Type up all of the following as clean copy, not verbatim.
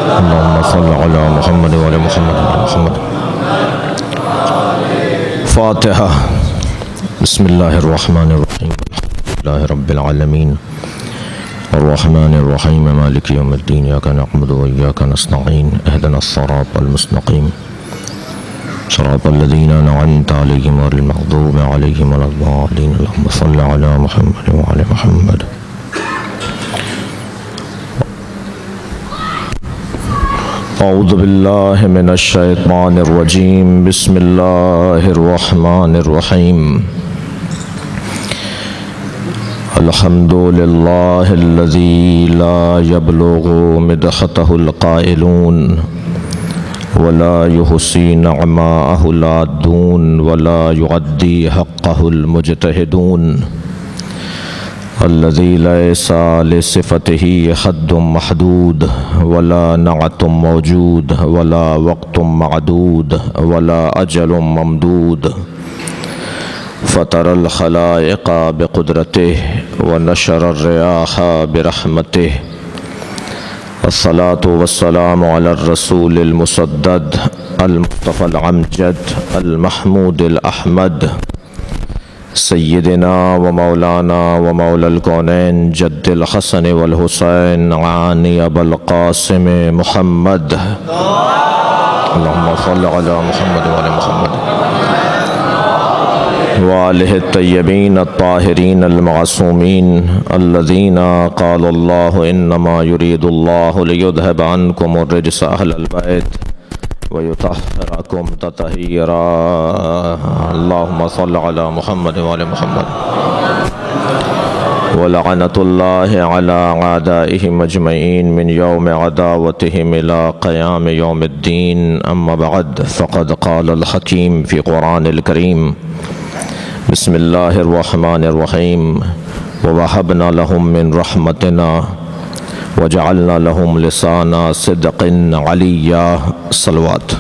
اللهم صل على محمد وعلى محمد. فاتحہ. بسم اللہ الرحمن الرحیم. الحمد للہ رب العالمین الرحمن الرحیم مالک یوم الدین. ایاک نعبد و ایاک نستعین. اہدنا الصراط المستقیم صراط الذین انعمت علیہم غیر المغضوب علیہم ولا الضالین. اللهم صل علی محمد وعلى محمد. اعوذ باللہ من الشیطان الرجیم. بسم اللہ الرحمن الرحیم. الحمد للہ الذی لا یبلغ مدحتہ القائلون ولا یحصی نعماءہ العادون ولا یعدی حقہ المجتہدون. الذی لیس لصفتہ حد محدود ولا نعت موجود ولا وقت معدود ولا اجل ممدود. فطر الخلائق بقدرته ونشر الرياح برحمته. الصلاة والسلام على الرسول المسدد المصطفى العمجد المحمود الأحمد سیدنا و مولانا و مولا الکونین جد الحسن والحسین عانی ابو القاسم محمد. اللہم صل علی محمد وعلی محمد وآلہ الطیبین الطاہرین المعصومین الذین قال اللہ انما یرید اللہ لیذہب عنکم الرجس اہل البیت وَيُطَهِّرَكُمْ تَطْهِيرًا. اللهم صل على محمد وعلى محمد. وَلَعْنَةُ اللَّهِ عَلَى أَعْدَائِهِمْ أَجْمَعِينَ مِنْ يَوْمِ عَدَاوَتِهِمْ إِلَى قِيَامِ يَوْمِ الدِّينِ. أَمَّا بَعْدُ فَقَدْ قَالَ الْحَكِيمُ فِي قُرْآنِ الْكَرِيمِ. بسم الله الرحمن الرحيم. وَوَهَبْنَا لَهُم مِّن رَحْمَتِنَا وجعلنا لهم لسانا صدق عليا. صلوات.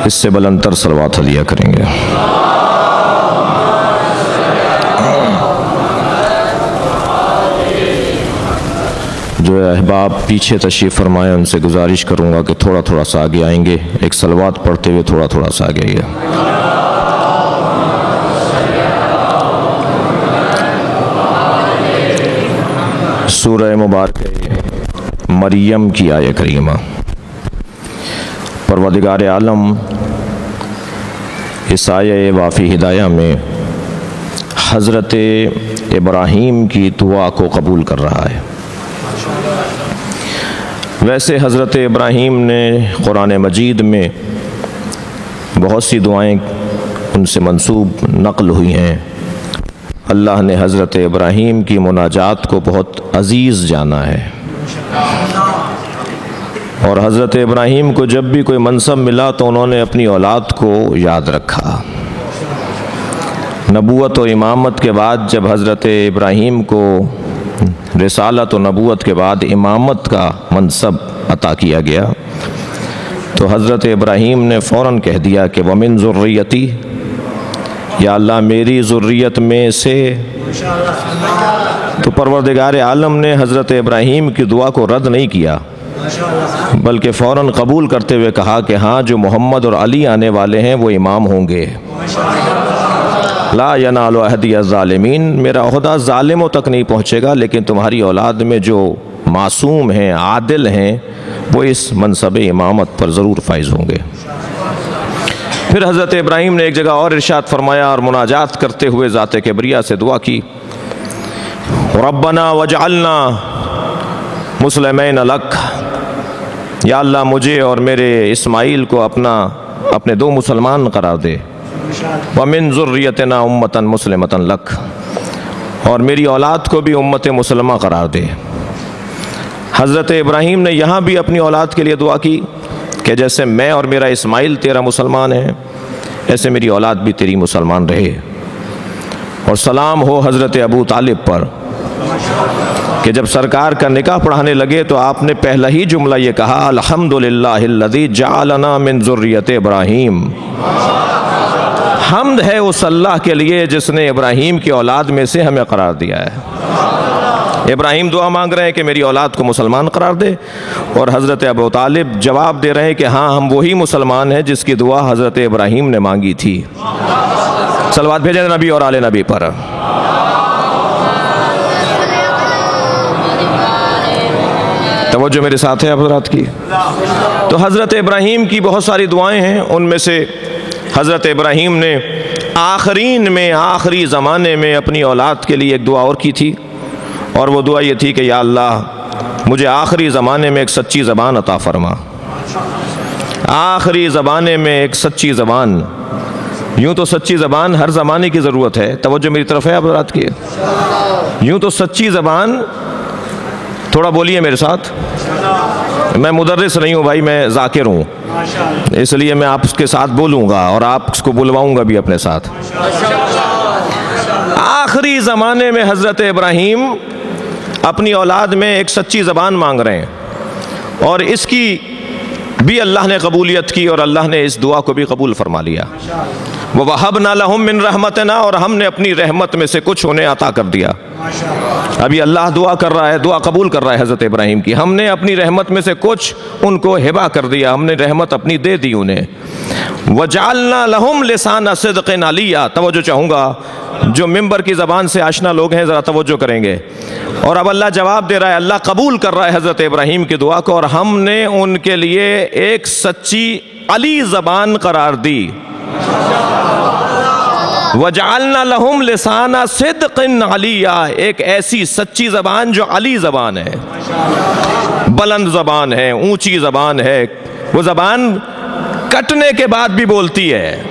اس سے بلندتر صلوات علیہ کریں گے. جو احباب پیچھے تشریف فرمائے ان سے گزارش کروں گا کہ تھوڑا تھوڑا سا آگے آئیں گے. ایک صلوات پڑھتے ہوئے تھوڑا تھوڑا سا آگے آئیے. سورہ مبارکہ مریم کی آیہ کریمہ. پروردگار عالم اس آیہ وافی ہدایہ میں حضرت ابراہیم کی دعا کو قبول کر رہا ہے. ویسے حضرت ابراہیم نے قرآن مجید میں بہت سی دعائیں ان سے منسوب نقل ہوئی ہیں. اللہ نے حضرت ابراہیم کی مناجات کو بہت عزیز جانا ہے اور حضرت ابراہیم کو جب بھی کوئی منصب ملا تو انہوں نے اپنی اولاد کو یاد رکھا. نبوت و امامت کے بعد جب حضرت ابراہیم کو رسالت و نبوت کے بعد امامت کا منصب عطا کیا گیا تو حضرت ابراہیم نے فوراً کہہ دیا کہ وَمِن ذُرِّيَّتِي، یا اللہ میری ذریت میں سے. تو پروردگار عالم نے حضرت ابراہیم کی دعا کو رد نہیں کیا بلکہ فوراً قبول کرتے ہوئے کہا کہ ہاں جو محمد اور علی آنے والے ہیں وہ امام ہوں گے. لا ینال عہدی الظالمین، میرا عہدہ ظالموں تک نہیں پہنچے گا لیکن تمہاری اولاد میں جو معصوم ہیں عادل ہیں وہ اس منصب امامت پر ضرور فائز ہوں گے. پھر حضرت ابراہیم نے ایک جگہ اور ارشاد فرمایا اور مناجات کرتے ہوئے ذات کبریہ سے دعا کی. ربنا وجعلنا مسلمین لک، یا اللہ مجھے اور میرے اسماعیل کو اپنے دو مسلمان قرار دے. ومن ذریتنا امتا مسلمتا لک، اور میری اولاد کو بھی امت مسلمہ قرار دے. حضرت ابراہیم نے یہاں بھی اپنی اولاد کے لیے دعا کی کہ جیسے میں اور میرا اسماعیل تیرا مسلمان ہے ایسے میری اولاد بھی تیری مسلمان رہے. اور سلام ہو حضرت ابو طالب پر کہ جب سرکار کا نکاح پڑھانے لگے تو آپ نے پہلا ہی جملہ یہ کہا الحمدللہ الذی جعلنا من ذریت ابراہیم. حمد ہے اس اللہ کے لیے جس نے ابراہیم کی اولاد میں سے ہمیں قرار دیا ہے۔ ابراہیم دعا مانگ رہے ہیں کہ میری اولاد کو مسلمان قرار دے، اور حضرت ابو طالب جواب دے رہے ہیں کہ ہاں ہم وہی مسلمان ہیں جس کی دعا حضرت ابراہیم نے مانگی تھی۔ صلوات بھیجیں نبی اور آل نبی پر۔ توجہ میرے ساتھ ہے حضرات کی۔ تو حضرت ابراہیم کی بہت ساری دعائیں ہیں، ان میں سے حضرت ابراہیم نے آخرین میں آخری زمانے میں اپنی اولاد کے لیے ایک دعا اور کی تھی، اور وہ دعا یہ تھی کہ یا اللہ مجھے آخری زمانے میں ایک سچی زبان عطا فرما۔ آخری زمانے میں ایک سچی زبان، یوں تو سچی زبان ہر زمانے کی ضرورت ہے، توجہ میری طرف ہے حضرات کی۔ یوں تو سچی زبان، تھوڑا بولیے میرے ساتھ، میں مدرس نہیں ہوں بھائی، میں ذاکر ہوں، اس لیے میں آپ کے ساتھ بولوں گا اور آپ اس کو بلواؤں گا بھی اپنے ساتھ۔ آخری زمانے میں حضرت ابراہیم اپنی اولاد میں ایک سچی زبان مانگ رہے ہیں، اور اس کی بھی اللہ نے قبولیت کی، اور اللہ نے اس دعا کو بھی قبول فرما لیا۔ وَوَهَبْنَا لَهُم مِّن رَحْمَتِنَا، اور ہم نے اپنی رحمت میں سے کچھ انہیں عطا کر دیا۔ ابھی اللہ دعا کر رہا ہے، دعا قبول کر رہا ہے حضرت ابراہیم کی، ہم نے اپنی رحمت میں سے کچھ ان کو ہبہ کر دیا، ہم نے رحمت اپنی دے دی انہیں۔ وَجَعَلْنَا لَهُمْ لِسَانَ صِدْقٍ عَلِيًّا، توجہ چاہوں گا جو ممبر کی زبان سے آشنا لوگ ہیں ذرا توجہ کریں گے، اور اب اللہ جواب دے رہا ہے، اللہ قبول کر رہا ہے حضرت ابراہیم کی دعا کو، اور ہم نے ان کے لیے ایک سچی علی زبان قرار دی۔ وَجَعَلْنَا لَهُمْ لِسَانَ صِدْقٍ عَلِيًّا، ایک ایسی سچی زبان جو علی زبان ہے، بلند زبان ہے، اونچی زبان ہے، وہ زبان کٹنے کے بعد بھی بولتی ہے،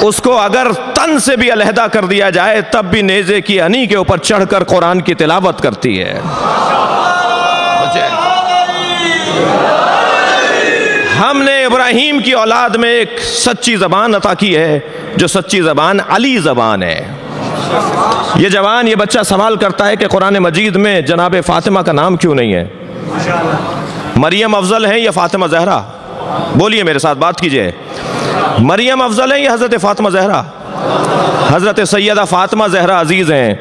اس کو اگر تن سے بھی علیحدہ کر دیا جائے تب بھی نیزے کی انی کے اوپر چڑھ کر قرآن کی تلاوت کرتی ہے۔ ہم نے ابراہیم کی اولاد میں ایک سچی زبان عطا کی ہے، جو سچی زبان علی زبان ہے۔ یہ جوان، یہ بچہ سوال کرتا ہے کہ قرآن مجید میں جناب فاطمہ کا نام کیوں نہیں ہے؟ مریم افضل ہیں یا فاطمہ زہرا؟ بولیے میرے ساتھ، بات کیجئے، مریم افضل ہیں یا حضرت فاطمہ زہرا؟ حضرت سیدہ فاطمہ زہرا عزیز ہیں،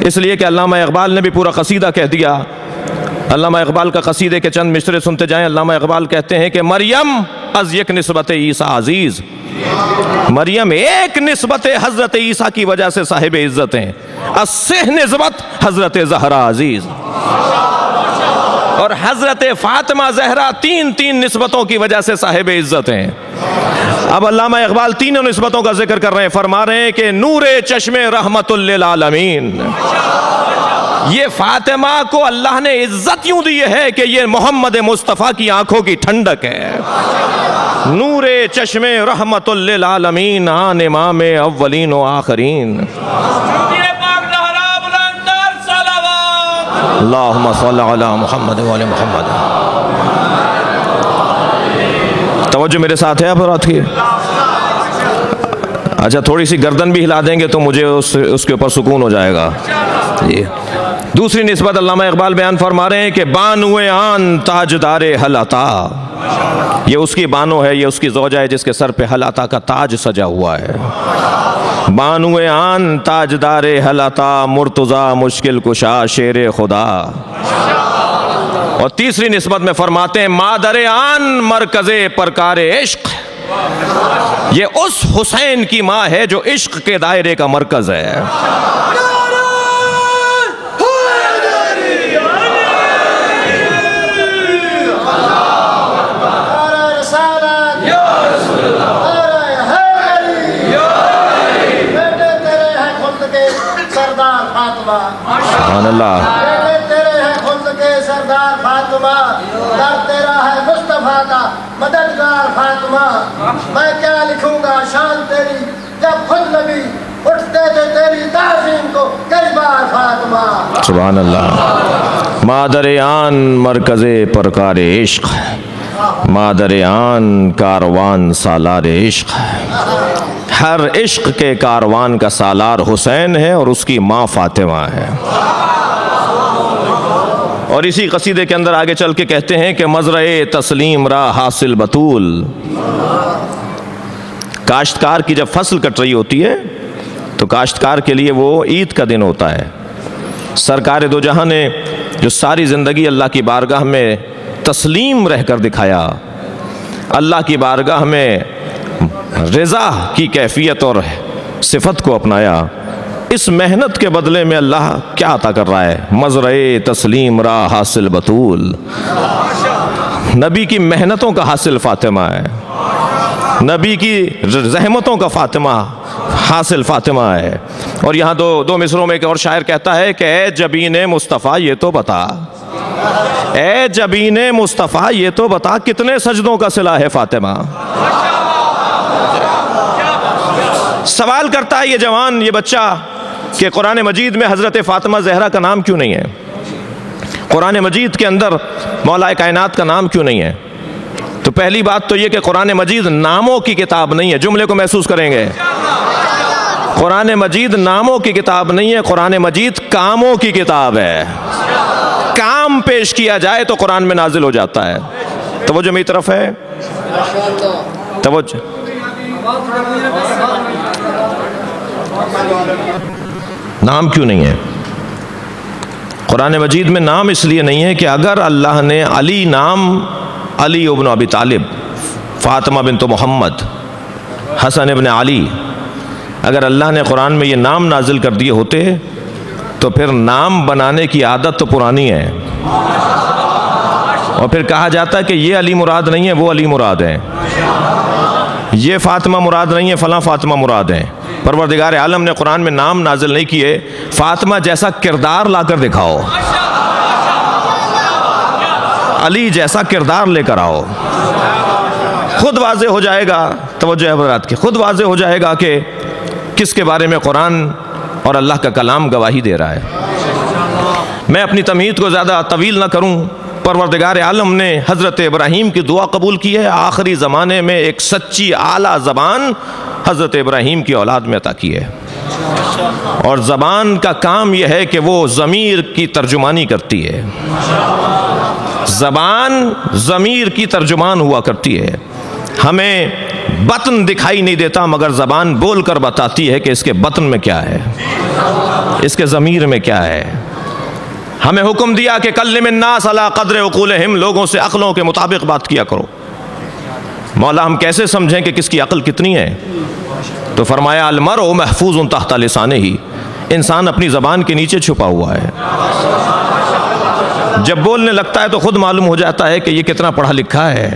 اس لیے کہ علامہ اقبال نے بھی پورا قصیدہ کہہ دیا۔ علامہ اقبال کا قصیدے کے چند مصرے سنتے جائیں۔ علامہ اقبال کہتے ہیں کہ مریم از یک نسبت عیسیٰ عزیز، مریم ایک نسبت حضرت عیسیٰ کی وجہ سے صاحب عزت ہیں، از سہ نسبت حضرت زہرا عزیز، اور حضرت فاطمہ زہرا تین نسبتوں کی وجہ سے صاحب عزت ہیں۔ اب علامہ اقبال تینوں نسبتوں کا ذکر کر رہے ہیں، فرما رہے ہیں کہ نور چشم رحمت للعالمین، یہ فاطمہ کو اللہ نے عزت یوں دی ہے کہ یہ محمد مصطفیٰ کی آنکھوں کی ٹھنڈک ہے۔ نور چشم رحمت للعالمین، آن امام اولین و آخرین، اللہم صل علی محمد و علی محمد۔ توجہ میرے ساتھ ہے آپ رات کی؟ اچھا تھوڑی سی گردن بھی ہلا دیں گے تو مجھے اس کے اوپر سکون ہو جائے گا۔ دوسری نسبت علامہ اقبال بیان فرما رہے ہیں کہ بانوے آن تاجدار حل عطا، یہ اس کی بانو ہے، یہ اس کی زوجہ ہے جس کے سر پہ حل عطا کا تاج سجا ہوا ہے۔ بانوے آن تاجدار حل عطا، مرتضی مشکل کشا شیر خدا۔ اور تیسری نسبت میں فرماتے ہیں مادر آن مرکز پرکار عشق، یہ اس حسین کی ماں ہے جو عشق کے دائرے کا مرکز ہے۔ سبحان اللہ، تیرے ہیں خلد کے سردار فاطمہ، در تیرا ہے مصطفیٰ کا مددگار فاطمہ، میں کیا لکھوں گا شان تیری جب خود نبی اٹھتے تھے تیری تعظیم کو کئی بار فاطمہ۔ سبحان اللہ، مادر آن مرکز پرکار عشق، مادر آن کاروان سالار عشق، ہر عشق کے کاروان کا سالار حسین ہے اور اس کی ماں فاطمہ ہے۔ اور اسی قصیدے کے اندر آگے چل کے کہتے ہیں کہ مزرعِ تسلیم را حاصل بطول، کاشتکار کی جب فصل کٹ رہی ہوتی ہے تو کاشتکار کے لیے وہ عید کا دن ہوتا ہے۔ سرکار دو جہاں نے جو ساری زندگی اللہ کی بارگاہ میں تسلیم رہ کر دکھایا، اللہ کی بارگاہ میں رضا کی کیفیت اور صفت کو اپنایا، اس محنت کے بدلے میں اللہ کیا عطا کر رہا ہے؟ مزرعے تسلیم را حاصل بطول، نبی کی محنتوں کا حاصل فاطمہ ہے، نبی کی زحمتوں کا حاصل فاطمہ ہے۔ اور یہاں دو مصروں میں ایک اور شاعر کہتا ہے کہ اے جبین مصطفیٰ یہ تو بتا، اے جبین مصطفیٰ یہ تو بتا، کتنے سجدوں کا صلہ ہے فاطمہ۔ سوال کرتا ہے یہ جوان، یہ بچہ، کہ قرآن مجید میں حضرت فاطمہ زہرا کا نام کیوں نہیں ہے؟ قرآن مجید کے اندر مولا کائنات کا نام کیوں نہیں ہے؟ تو پہلی بات تو یہ کہ قرآن مجید ناموں کی کتاب نہیں ہے، جملے کو محسوس کریں گے۔ قرآن مجید ناموں کی کتاب نہیں ہے، قرآن مجید کاموں کی کتاب ہے۔ کام پیش کیا جائے تو قرآن میں نازل ہو جاتا ہے۔ توجہ میری طرف ہے؟ توجہ۔ نام کیوں نہیں ہے؟ قرآن مجید میں نام اس لیے نہیں ہے کہ اگر اللہ نے علی نام، علی ابن ابی طالب، فاطمہ بنت محمد، حسن ابن علی، اگر اللہ نے قرآن میں یہ نام نازل کر دیے ہوتے تو پھر نام بنانے کی عادت تو پرانی ہے، اور پھر کہا جاتا ہے کہ یہ علی مراد نہیں ہے، وہ علی مراد ہے، یہ فاطمہ مراد نہیں ہے، فلاں فاطمہ مراد ہے۔ پروردگار عالم نے قرآن میں نام نازل نہیں کیے، فاطمہ جیسا کردار لا کر دکھاؤ، علی جیسا کردار لے کر آؤ، خود واضح ہو جائے گا، توجہ حضرات کی، خود واضح ہو جائے گا کہ کس کے بارے میں قرآن اور اللہ کا کلام گواہی دے رہا ہے۔ میں اپنی تمہید کو زیادہ طویل نہ کروں، پروردگار عالم نے حضرت ابراہیم کی دعا قبول کی ہے، آخری زمانے میں ایک سچی اعلیٰ زبان حضرت ابراہیم کی اولاد میں عطا کی ہے، اور زبان کا کام یہ ہے کہ وہ ضمیر کی ترجمانی کرتی ہے، زبان ضمیر کی ترجمان ہوا کرتی ہے۔ ہمیں بطن دکھائی نہیں دیتا مگر زبان بول کر بتاتی ہے کہ اس کے بطن میں کیا ہے، اس کے ضمیر میں کیا ہے۔ ہمیں حکم دیا کہ کلم الناس علی قدر عقولہم، لوگوں سے عقلوں کے مطابق بات کیا کرو۔ مولا ہم کیسے سمجھیں کہ کس کی عقل کتنی ہے؟ تو فرمایا المرء محفوظ تحت لسانہ، انسان اپنی زبان کے نیچے چھپا ہوا ہے، جب بولنے لگتا ہے تو خود معلوم ہو جاتا ہے کہ یہ کتنا پڑھا لکھا ہے،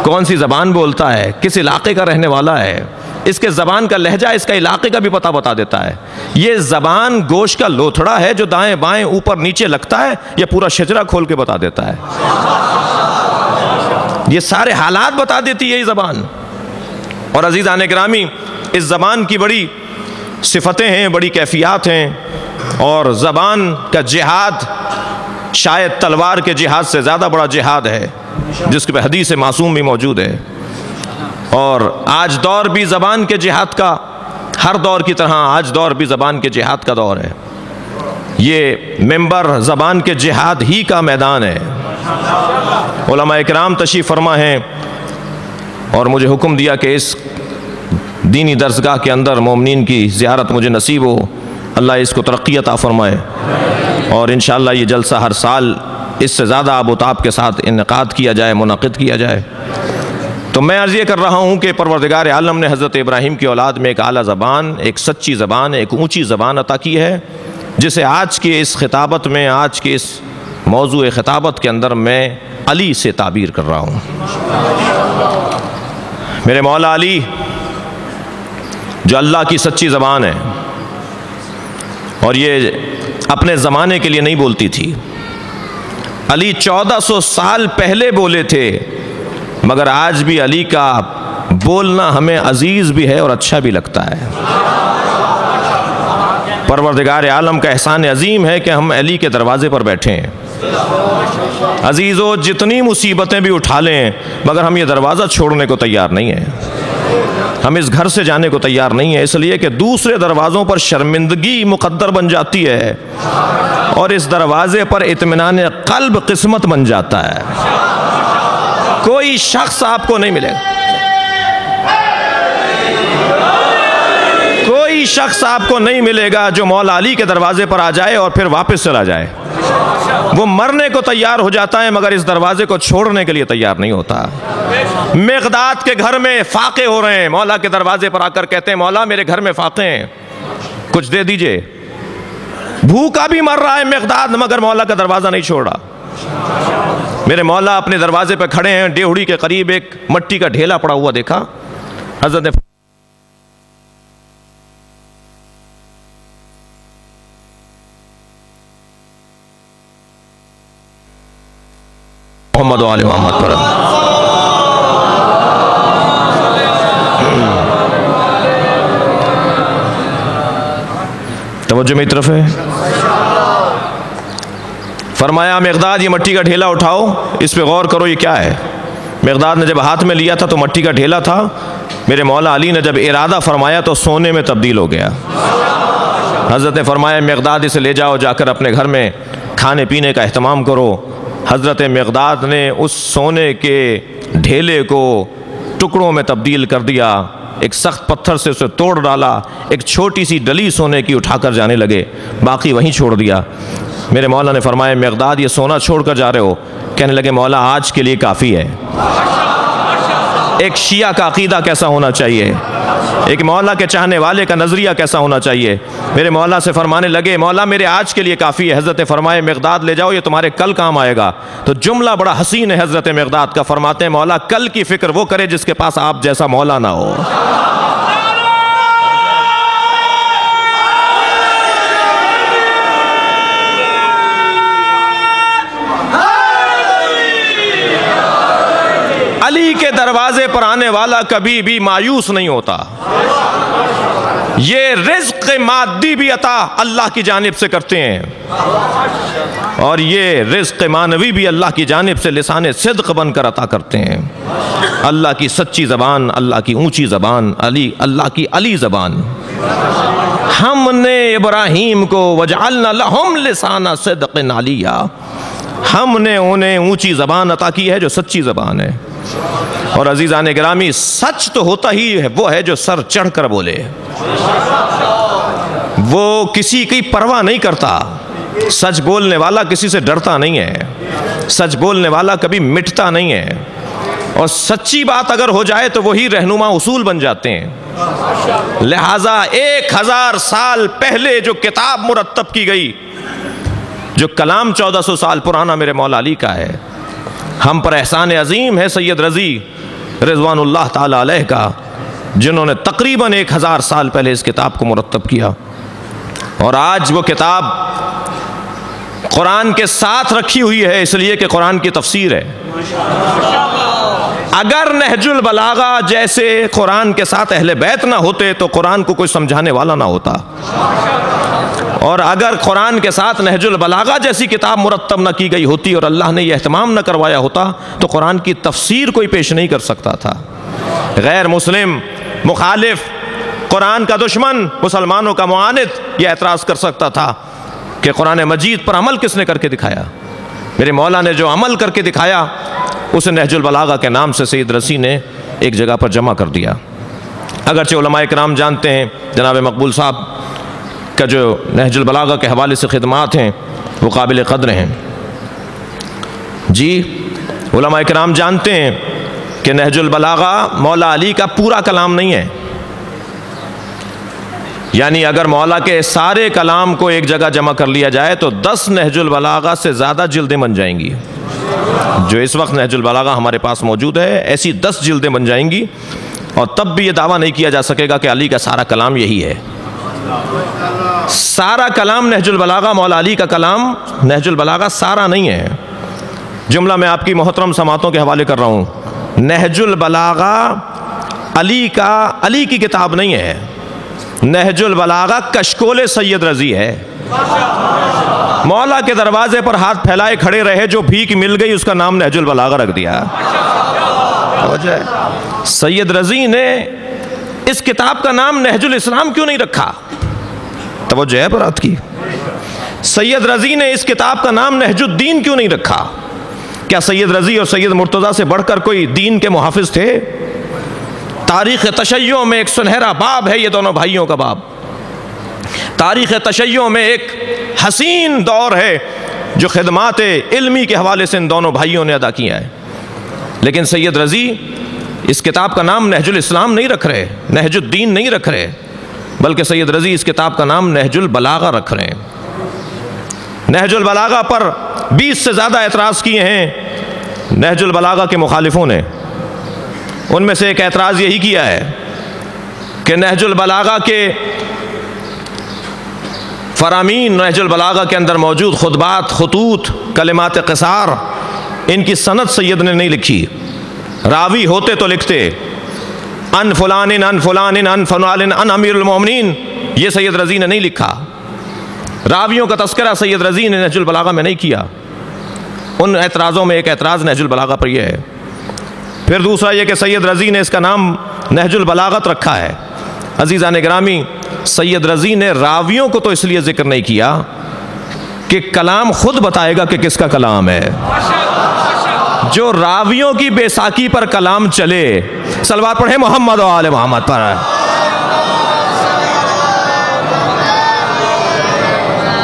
کون سی زبان بولتا ہے، کس علاقے کا رہنے والا ہے، اس کے زبان کا لہجہ اس کا علاقے کا بھی پتہ بتا دیتا ہے۔ یہ زبان گوشت کا لوتھڑا ہے جو دائیں بائیں اوپر نیچے لگتا ہے، یہ پورا شجرہ کھول کے بتا دیتا ہے، یہ سارے حالات بتا دیتی ہے یہ زبان۔ اور عزیزان گرامی، اس زبان کی بڑی صفتیں ہیں، بڑی کیفیات ہیں، اور زبان کا جہاد شاید تلوار کے جہاد سے زیادہ بڑا جہاد ہے، جس کے پہ حدیث معصوم بھی موجود ہے۔ اور آج دور بھی زبان کے جہاد کا، ہر دور کی طرح آج دور بھی زبان کے جہاد کا دور ہے۔ یہ ممبر زبان کے جہاد ہی کا میدان ہے۔ علماء اکرام تشریف فرما ہیں اور مجھے حکم دیا کہ اس دینی درسگاہ کے اندر مومنین کی زیارت مجھے نصیب ہو، اللہ اس کو ترقی عطا فرمائے، اور انشاءاللہ یہ جلسہ ہر سال اس سے زیادہ آب و تاب کے ساتھ انعقاد کیا جائے، منعقد کیا جائے۔ تو میں عرض یہ کر رہا ہوں کہ پروردگار عالم نے حضرت ابراہیم کی اولاد میں ایک اعلیٰ زبان، ایک سچی زبان، ایک اونچی زبان عطا کی ہے، جسے آج کی اس خطابت میں، آج کی اس موضوع خطابت کے اندر میں علی سے تعبیر کر رہا ہوں۔ میرے مولا علی جو اللہ کی سچی زبان ہے، اور یہ اپنے زمانے کے لیے نہیں بولتی تھی، علی 1400 سال پہلے بولے تھے، مگر آج بھی علی کا بولنا ہمیں عزیز بھی ہے اور اچھا بھی لگتا ہے۔ پروردگار عالم کا احسان عظیم ہے کہ ہم علی کے دروازے پر بیٹھے ہیں۔ عزیزو، جتنی مصیبتیں بھی اٹھا لیں مگر ہم یہ دروازہ چھوڑنے کو تیار نہیں ہیں، ہم اس گھر سے جانے کو تیار نہیں ہیں، اس لیے کہ دوسرے دروازوں پر شرمندگی مقدر بن جاتی ہے اور اس دروازے پر اطمینان قلب قسمت بن جاتا ہے۔ کوئی شخص آپ کو نہیں ملے گا، شخص آپ کو نہیں ملے گا جو مولا علی کے دروازے پر آ جائے اور پھر واپس چلا جائے۔ وہ مرنے کو تیار ہو جاتا ہے مگر اس دروازے کو چھوڑنے کے لیے تیار نہیں ہوتا۔ مقداد کے گھر میں فاقے ہو رہے ہیں، مولا کے دروازے پر آ کر کہتے ہیں مولا میرے گھر میں فاقے ہیں، کچھ دے دیجئے۔ بھوکا بھی مر رہا ہے مقداد مگر مولا کا دروازہ نہیں چھوڑا۔ میرے مولا اپنے دروازے پہ کھڑے ہیں، ڈیوڑی کے قریب ایک مٹی کا ڈھیلا پڑا ہوا دیکھا، حضرت نے محمد و آل محمد پر توجہ میری طرف ہے۔ فرمایا مقداد یہ مٹی کا ڈھیلا اٹھاؤ، اس پہ غور کرو یہ کیا ہے۔ مقداد نے جب ہاتھ میں لیا تھا تو مٹی کا ڈھیلا تھا، میرے مولا علی نے جب ارادہ فرمایا تو سونے میں تبدیل ہو گیا۔ حضرت نے فرمایا مقداد اسے لے جاؤ، جا کر اپنے گھر میں کھانے پینے کا اہتمام کرو۔ حضرت مقداد نے اس سونے کے ڈھیلے کو ٹکڑوں میں تبدیل کر دیا، ایک سخت پتھر سے اسے توڑ ڈالا، ایک چھوٹی سی ڈلی سونے کی اٹھا کر جانے لگے، باقی وہیں چھوڑ دیا۔ میرے مولا نے فرمایا مقداد یہ سونا چھوڑ کر جا رہے ہو؟ کہنے لگے مولا آج کے لیے کافی ہے۔ ایک شیعہ کا عقیدہ کیسا ہونا چاہیے، ایک مولا کے چاہنے والے کا نظریہ کیسا ہونا چاہیے۔ میرے مولا سے فرمانے لگے مولا میرے آج کے لیے کافی ہے۔ حضرت نے فرمایا مقداد لے جاؤ، یہ تمہارے کل کام آئے گا۔ تو جملہ بڑا حسین ہے حضرت مقداد کا، فرماتے ہیں مولا کل کی فکر وہ کرے جس کے پاس آپ جیسا مولا نہ ہو۔ علی کے دروازے پر آنے والا کبھی بھی مایوس نہیں ہوتا۔ یہ رزق مادی بھی عطا اللہ کی جانب سے کرتے ہیں اور یہ رزق معنوی بھی اللہ کی جانب سے لسان صدق بن کر عطا کرتے ہیں۔ اللہ کی سچی زبان، اللہ کی اونچی زبان، اللہ کی علی زبان۔ ہم نے ابراہیم کو وجعلنا لہم لسان صدق علیہ، ہم نے انہیں اونچی زبان عطا کی ہے جو سچی زبان ہے۔ اور عزیزان گرامی سچ تو ہوتا ہی ہے وہ ہے جو سر چڑھ کر بولے، وہ کسی کی پرواہ نہیں کرتا۔ سچ بولنے والا کسی سے ڈرتا نہیں ہے، سچ بولنے والا کبھی مٹتا نہیں ہے، اور سچی بات اگر ہو جائے تو وہی رہنما اصول بن جاتے ہیں۔ لہٰذا 1000 سال پہلے جو کتاب مرتب کی گئی، جو کلام 1400 سال پرانا میرے مولا علی کا ہے، ہم پر احسان عظیم ہے سید رضی رضوان اللہ تعالی علیہ کا، جنہوں نے تقریباً 1000 سال پہلے اس کتاب کو مرتب کیا، اور آج وہ کتاب قرآن کے ساتھ رکھی ہوئی ہے اس لیے کہ قرآن کی تفسیر ہے۔ اگر نہج البلاغہ جیسے قرآن کے ساتھ اہل بیت نہ ہوتے تو قرآن کو کوئی سمجھانے والا نہ ہوتا، اور اگر قرآن کے ساتھ نہج البلاغہ جیسی کتاب مرتب نہ کی گئی ہوتی اور اللہ نے یہ اہتمام نہ کروایا ہوتا تو قرآن کی تفسیر کوئی پیش نہیں کر سکتا تھا۔ غیر مسلم، مخالف، قرآن کا دشمن، مسلمانوں کا معاند یہ اعتراض کر سکتا تھا کہ قرآن مجید پر عمل کس نے کر کے دکھایا؟ میرے مولا نے جو عمل کر کے دکھایا اسے نہج البلاغہ کے نام سے سید رسی نے ایک جگہ پر جمع کر دیا۔ اگرچہ علماء کرام جانتے ہیں، جناب مقبول صاحب کا جو نہج البلاغہ کے حوالے سے خدمات ہیں وہ قابل قدر ہیں۔ جی علماء کرام جانتے ہیں کہ نہج البلاغہ مولا علی کا پورا کلام نہیں ہے، یعنی اگر مولا کے سارے کلام کو ایک جگہ جمع کر لیا جائے تو 10 نہج البلاغہ سے زیادہ جلدیں بن جائیں گی۔ جو اس وقت نہج البلاغہ ہمارے پاس موجود ہے ایسی 10 جلدیں بن جائیں گی، اور تب بھی یہ دعویٰ نہیں کیا جا سکے گا کہ علی کا سارا کلام یہی ہے۔ سارا کلام نہج البلاغہ، مولا علی کا کلام نہج البلاغہ سارا نہیں ہے۔ جملہ میں آپ کی محترم سماعتوں کے حوالے کر رہا ہوں، نہج البلاغہ علی کی کتاب نہیں ہے، نہج البلاغہ کشکول سید رضی ہے۔ مولا کے دروازے پر ہاتھ پھیلائے کھڑے رہے، جو بھیک مل گئی اس کا نام نہج البلاغہ رکھ دیا۔ سید رضی نے اس کتاب کا نام نہج الاسلام کیوں نہیں رکھا؟ توجہ ہے بات کی۔ سید رضی نے اس کتاب کا نام نہج الدین کیوں نہیں رکھا؟ کیا سید رضی اور سید مرتضیٰ سے بڑھ کر کوئی دین کے محافظ تھے؟ تاریخ تشیع میں ایک سنہرا باب ہے یہ دونوں بھائیوں کا باب۔ تاریخ تشیع میں ایک حسین دور ہے جو خدمات علمی کے حوالے سے ان دونوں بھائیوں نے ادا کیا ہے. لیکن سید رضی اس کتاب کا نام نہج الاسلام نہیں رکھ رہے، نہج الدین نہیں رکھ رہے، بلکہ سید رضی اس کتاب کا نام نہج البلاغہ رکھ رہے ہیں. نہج البلاغہ پر 20 سے زیادہ اعتراض کیے ہیں نہج البلاغہ کے مخالفوں نے. ان میں سے ایک اعتراض یہی کیا ہے کہ نہج البلاغہ کے فرامین، نہج البلاغہ کے اندر موجود خطبات، خطوط، کلمات قصار، ان کی سند سید نے نہیں لکھی. راوی ہوتے تو لکھتے، ان فلان ان فلان ان فلان ان امیر المومنین، یہ سید رضی نے نہیں لکھا. راویوں کا تذکرہ سید رضی نے نہج البلاغہ میں نہیں کیا. ان اعتراضوں میں ایک اعتراض نہج البلاغہ پر یہ ہے. پھر دوسرا یہ کہ سید رضی نے اس کا نام نہج البلاغت رکھا ہے. عزیزان گرامی، سید رضی نے راویوں کو تو اس لیے ذکر نہیں کیا کہ کلام خود بتائے گا کہ کس کا کلام ہے. جو راویوں کی بے ساکی پر کلام چلے، صلوات پڑھیں محمد و آل محمد پر.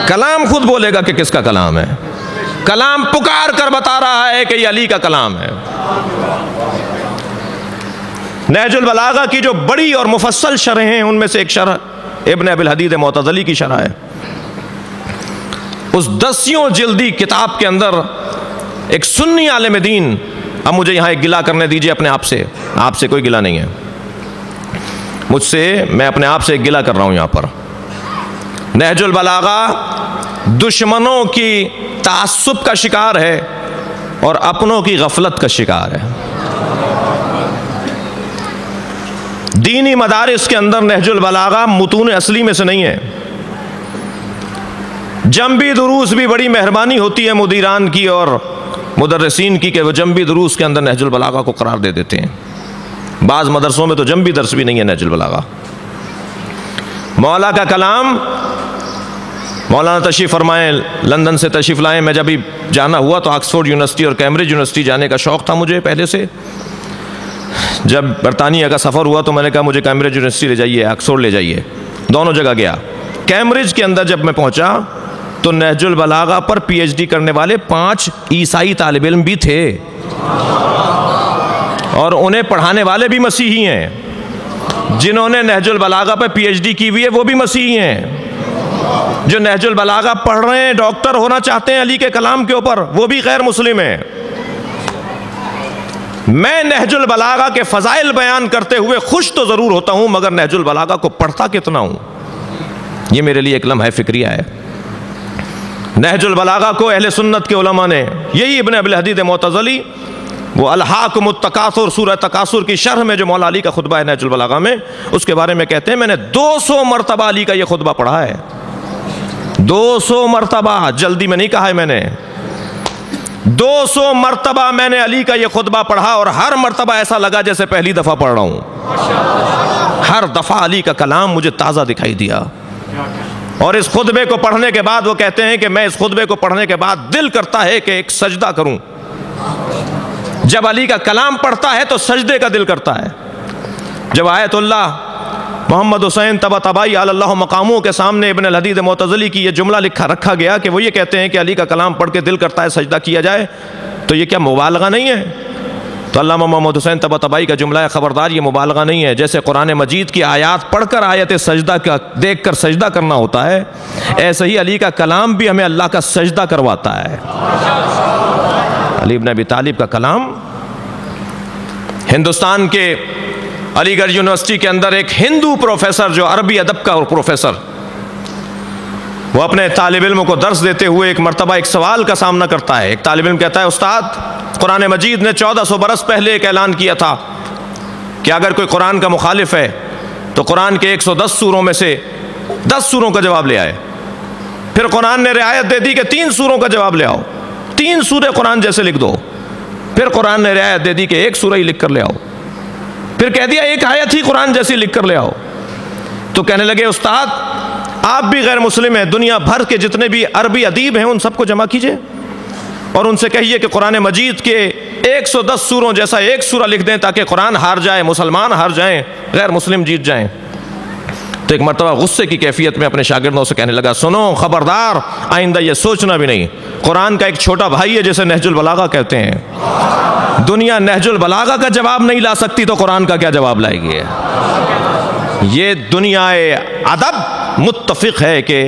کلام خود بولے گا کہ کس کا کلام ہے. کلام پکار کر بتا رہا ہے کہ یہ علی کا کلام ہے. نہج البلاغہ کی جو بڑی اور مفصل شرح ہیں، ان میں سے ایک شرح ابن ابی الحدید معتزلی کی شرح ہے. اس 10 جلدی کتاب کے اندر ایک سنی عالم دین، اب مجھے یہاں ایک گلہ کرنے دیجئے اپنے آپ سے، آپ سے کوئی گلہ نہیں ہے مجھ سے، میں اپنے آپ سے ایک گلہ کر رہا ہوں یہاں پر. نہج البلاغہ دشمنوں کی تعصب کا شکار ہے اور اپنوں کی غفلت کا شکار ہے. دینی مدارس کے اندر نہج البلاغہ متون اصلی میں سے نہیں ہے. جنبی دروس بھی بڑی مہربانی ہوتی ہے مدیران کی اور مدرسین کی کہ وہ جنبی دروس کے اندر نہج البلاغہ کو قرار دے دیتے ہیں. بعض مدرسوں میں تو جنبی درس بھی نہیں ہے نہج البلاغہ. مولا کا کلام، مولانا تشریف فرمائیں، لندن سے تشریف لائیں. میں جب جانا ہوا تو آکسفورڈ یونیورسٹی اور کیمبرج یونیورسٹی جانے کا شوق تھا مجھے پہلے سے. جب برطانیہ کا سفر ہوا تو میں نے کہا مجھے کیمبرج یونیورسٹی لے جائیے، آکسفورڈ لے جائیے. دونوں جگہ گیا. کیمبرج کے اندر جب میں پہنچا تو نہج البلاغہ پر پی ایچ ڈی کرنے والے 5 عیسائی طالب علم بھی تھے اور انہیں پڑھانے والے بھی مسیحی ہیں. جنہوں نے نہج البلاغہ پر پی ایچ ڈی کی ہوئی ہے وہ بھی مسیحی ہیں. جو نہج البلاغہ پڑھ رہے ہیں، ڈاکٹر ہونا چاہتے ہیں علی کے کلام کے اوپر، وہ بھی غیر مسلم ہیں. میں نہج البلاغہ کے فضائل بیان کرتے ہوئے خوش تو ضرور ہوتا ہوں، مگر نہج البلاغہ کو پڑھتا کتنا ہوں، یہ میرے لیے ایک لمحہ فکریہ ہے. نہج البلاغہ کو اہل سنت کے علماء نے، یہی ابن ابی الحدید معتزلی، وہ الہاکم التکاثر، سورہ تکاثر کی شرح میں جو مولا علی کا خطبہ ہے نہج البلاغہ میں، اس کے بارے میں کہتے ہیں میں نے 200 مرتبہ علی کا یہ خطبہ پڑھا ہے. 200 مرتبہ، جلدی میں نہیں کہا ہے میں نے. 200 مرتبہ میں نے علی کا یہ خطبہ پڑھا اور ہر مرتبہ ایسا لگا جیسے پہلی دفعہ پڑھ رہا ہوں. ہر دفعہ علی کا کلام مجھے تازہ دکھائی دیا. اور اس خطبے کو پڑھنے کے بعد وہ کہتے ہیں کہ میں اس خطبے کو پڑھنے کے بعد دل کرتا ہے کہ ایک سجدہ کروں. جب علی کا کلام پڑھتا ہے تو سجدے کا دل کرتا ہے. جب آیت اللہ محمد حسین طباطبائی علی اللہ مقاموں کے سامنے ابن الحدید معتزلی کی یہ جملہ رکھا گیا کہ وہ یہ کہتے ہیں کہ علی کا کلام پڑھ کے دل کرتا ہے سجدہ کیا جائے، تو یہ کیا مبالغہ نہیں ہے؟ تو علامہ محمد حسین طباطبائی کا جملہ ہے، خبردار یہ مبالغہ نہیں ہے. جیسے قرآن مجید کی آیات پڑھ کر آیت سجدہ کا دیکھ کر سجدہ کرنا ہوتا ہے، ایسے ہی علی کا کلام بھی ہمیں اللہ کا سجدہ کرواتا ہے. علی بن ابی طالب کا کلام، ہندوستان کے علی گڑھ یونیورسٹی کے اندر ایک ہندو پروفیسر جو عربی ادب کا پروفیسر، وہ اپنے طالب علموں کو درس دیتے ہوئے ایک مرتبہ ایک سوال کا سامنا کرتا ہے. ایک طالب علم کہتا ہے استاد، قرآن مجید نے 1400 برس پہلے ایک اعلان کیا تھا کہ اگر کوئی قرآن کا مخالف ہے تو قرآن کے 110 سوروں میں سے 10 سوروں کا جواب لے آئے. پھر قرآن نے رعایت دے دی کہ 3 سوروں کا جواب لے آؤ، 3 سورے قرآن جیسے لکھ دو. پھر قرآن نے رعایت دے دی کہ 1 سورہ ہی لکھ کر لے آؤ. پھر کہہ دیا 1 آیت ہی قرآن جیسی لکھ کر لے آؤ. تو کہنے لگے استاد آپ بھی غیر مسلم ہیں، دنیا بھر کے جتنے بھی عربی ادیب ہیں ان سب کو جمع کیجئے اور ان سے کہیے کہ قرآن مجید کے 110 سوروں جیسا 1 سورہ لکھ دیں تاکہ قرآن ہار جائے، مسلمان ہار جائیں، غیر مسلم جیت جائیں. تو ایک مرتبہ غصے کی کیفیت میں اپنے شاگردوں سے کہنے لگا سنو خبردار آئندہ یہ سوچنا بھی نہیں، قرآن کا ایک چھوٹا بھائی ہے جسے نہج البلاغہ کہتے ہیں، دنیا نہج البلاغہ کا جواب نہیں لا سکتی تو قرآن کا کیا جواب لائے گی؟ یہ دنیا ادب متفق ہے کہ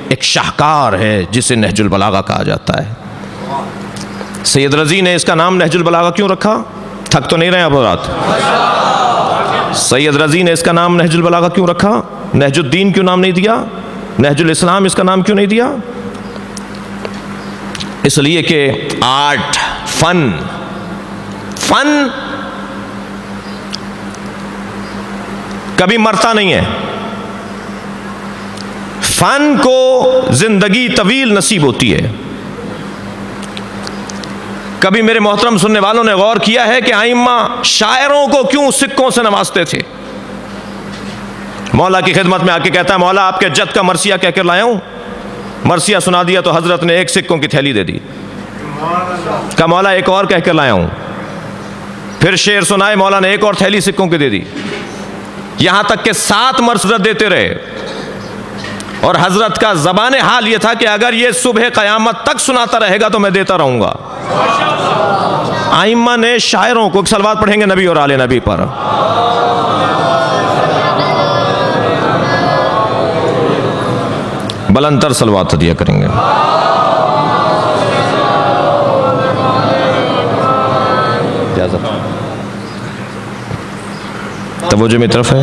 ایک شاہکار ہے جسے نہج البلاغہ کہا جاتا ہے۔ سید رضی نے اس کا نام نہج البلاغہ کیوں رکھا؟ تھک تو نہیں رہے آپ حضرات؟ سید رضی نے اس کا نام نہج البلاغہ کیوں رکھا؟ نہج الدین کیوں نام نہیں دیا؟ نہج الاسلام اس کا نام کیوں نہیں دیا؟ اس لیے کہ آرٹ، فن کبھی مرتا نہیں ہے، فن کو زندگی طویل نصیب ہوتی ہے۔ کبھی میرے محترم سننے والوں نے غور کیا ہے کہ ائمہ شاعروں کو کیوں سکوں سے نوازتے تھے؟ مولا کی خدمت میں آ کے کہتا ہے مولا آپ کے جد کا مرثیہ کہہ کر لایا ہوں، مرثیہ سنا دیا تو حضرت نے ایک سکوں کی تھیلی دے دی، کہا مولا ایک اور کہہ کر لایا ہوں، پھر شعر سنائے مولا نے ایک اور تھیلی سکوں کی دے دی، یہاں تک کہ 7 مرثیہ دیتے رہے، اور حضرت کا زبان حال یہ تھا کہ اگر یہ صبح قیامت تک سناتا رہے گا تو میں دیتا رہوں گا۔ ائمہ نے شاعروں کو، ایک صلوات پڑھیں گے نبی اور آل نبی پر، بلند تر صلوات دیا کریں گے۔ توجہ میں طرف ہے،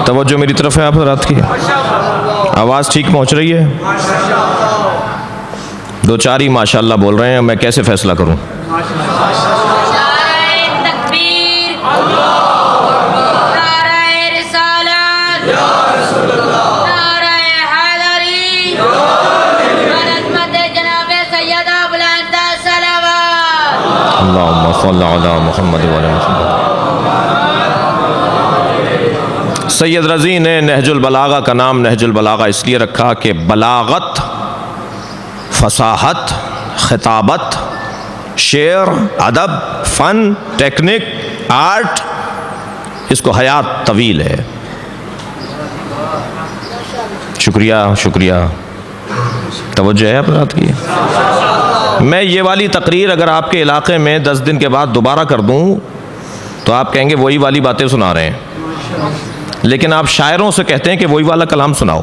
توجہ میری طرف ہے آپ حضرات کی، آواز ٹھیک پہنچ رہی ہے؟ 2-4 ہی ماشاءاللہ بول رہے ہیں، میں کیسے فیصلہ کروں؟ اللہم صلی علی محمد وعلی محمد۔ سید رضی نے نہج البلاغہ کا نام نہج البلاغہ اس لیے رکھا کہ بلاغت، فصاحت، خطابت، شعر، ادب، فن، ٹیکنک، آرٹ، اس کو حیات طویل ہے۔ شکریہ شکریہ، توجہ ہے آپ حضرات کی۔ میں یہ والی تقریر اگر آپ کے علاقے میں 10 دن کے بعد دوبارہ کر دوں تو آپ کہیں گے وہی والی باتیں سنا رہے ہیں، لیکن آپ شاعروں سے کہتے ہیں کہ وہی والا کلام سناؤ۔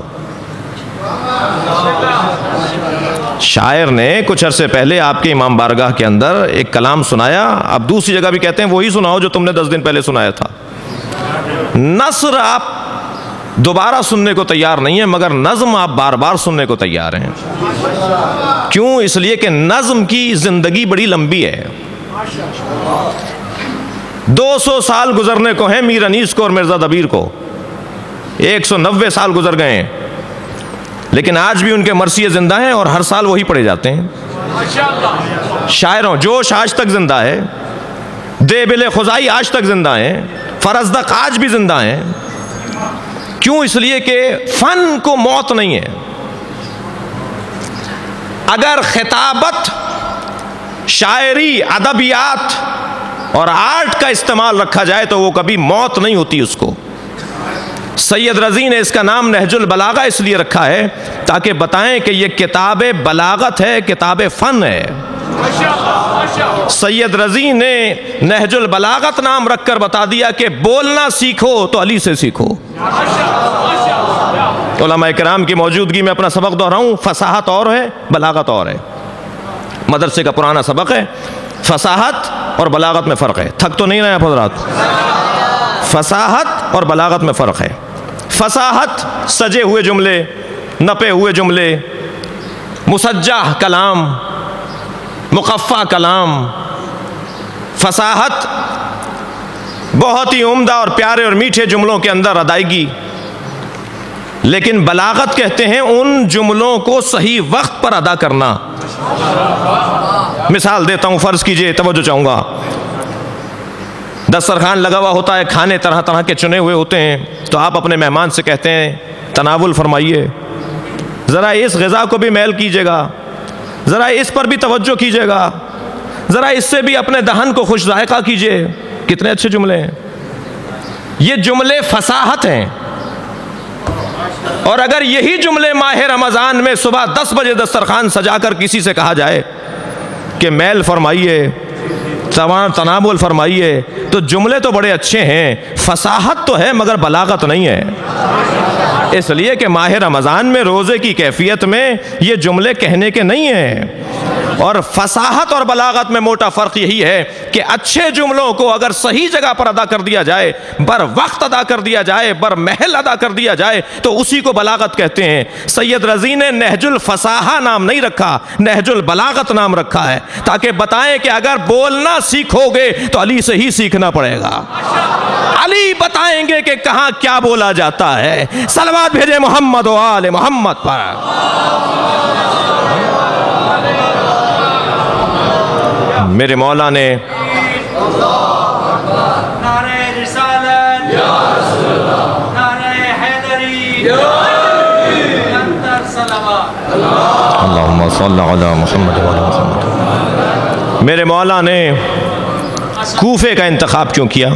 شاعر نے کچھ عرصے پہلے آپ کے امام بارگاہ کے اندر ایک کلام سنایا، اب دوسری جگہ بھی کہتے ہیں وہی سناؤ جو تم نے 10 دن پہلے سنایا تھا۔ نثر آپ دوبارہ سننے کو تیار نہیں ہیں، مگر نظم آپ بار بار سننے کو تیار ہیں۔ کیوں؟ اس لیے کہ نظم کی زندگی بڑی لمبی ہے، 200 سال گزرنے کو ہیں میر انیس کو اور مرزا دبیر کو، 190 سال گزر گئے ہیں، لیکن آج بھی ان کے مرثیے زندہ ہیں اور ہر سال وہی پڑھے جاتے ہیں۔ شاعروں جوش آج تک زندہ ہے، دیبل خزائی آج تک زندہ ہیں، فرزدق آج بھی زندہ ہیں۔ کیوں؟ اس لیے کہ فن کو موت نہیں ہے۔ اگر خطابت، شاعری، ادبیات اور آرٹ کا استعمال رکھا جائے تو وہ کبھی موت نہیں ہوتی اس کو۔ سید رضی نے اس کا نام نہج البلاغہ اس لیے رکھا ہے تاکہ بتائیں کہ یہ کتاب بلاغت ہے، کتاب فن ہے۔ سید رضی نے نہج البلاغت نام رکھ کر بتا دیا کہ بولنا سیکھو تو علی سے سیکھو۔ علماء کرام کی موجودگی میں اپنا سبق دہراؤں، فصاحت اور ہے، بلاغت اور ہے۔ مدرسے کا پرانا سبق ہے، فصاحت اور بلاغت میں فرق ہے۔ تھک تو نہیں رہے آپ حضرات؟ فصاحت اور بلاغت میں فرق ہے۔ فصاحت سجے ہوئے جملے، نپے ہوئے جملے، مسجع کلام، مقفع کلام۔ فصاحت بہت ہی عمدہ اور پیارے اور میٹھے جملوں کے اندر ادائیگی، لیکن بلاغت کہتے ہیں ان جملوں کو صحیح وقت پر ادا کرنا۔ مثال دیتا ہوں، فرض کیجئے، توجہ چاہوں گا، دسترخوان لگا ہوا ہوتا ہے، کھانے طرح طرح کے چنے ہوئے ہوتے ہیں، تو آپ اپنے مہمان سے کہتے ہیں تناول فرمائیے، ذرا اس غذا کو بھی میل کیجئے گا، ذرا اس پر بھی توجہ کیجئے گا، ذرا اس سے بھی اپنے دہن کو خوش ذائقہ کیجئے. کتنے اچھے جملے ہیں. یہ جملے فصاحت ہیں. اور اگر یہی جملے ماہ رمضان میں صبح 10 بجے دسترخوان سجا کر کسی سے کہا جائے کہ میل فرمائیے، تناول فرمائیے، تو جملے تو بڑے اچھے ہیں، فصاحت تو ہے مگر بلاغت نہیں ہے. اس لیے کہ ماہ رمضان میں روزے کی کیفیت میں یہ جملے کہنے کے نہیں ہیں. اور فصاحت اور بلاغت میں موٹا فرق یہی ہے کہ اچھے جملوں کو اگر صحیح جگہ پر ادا کر دیا جائے، بر وقت ادا کر دیا جائے، بر محل ادا کر دیا جائے، تو اسی کو بلاغت کہتے ہیں. سید رضی نے نہج الفصاحہ نام نہیں رکھا، نہج البلاغت نام رکھا ہے، تاکہ بتائیں کہ اگر بولنا سیکھو گے تو علی سے ہی سیکھنا پڑے گا. علی بتائیں گے کہ کہاں کیا بولا جاتا ہے. صلوات بھیجے محمد و آل محمد پر. میرے مولا نے نعرہ رسالت یا رسول اللہ، نعرہ حیدری انتر صلوات اللہم صلی علی محمد و آل محمد. میرے مولا نے کوفے کا انتخاب کیوں کیا؟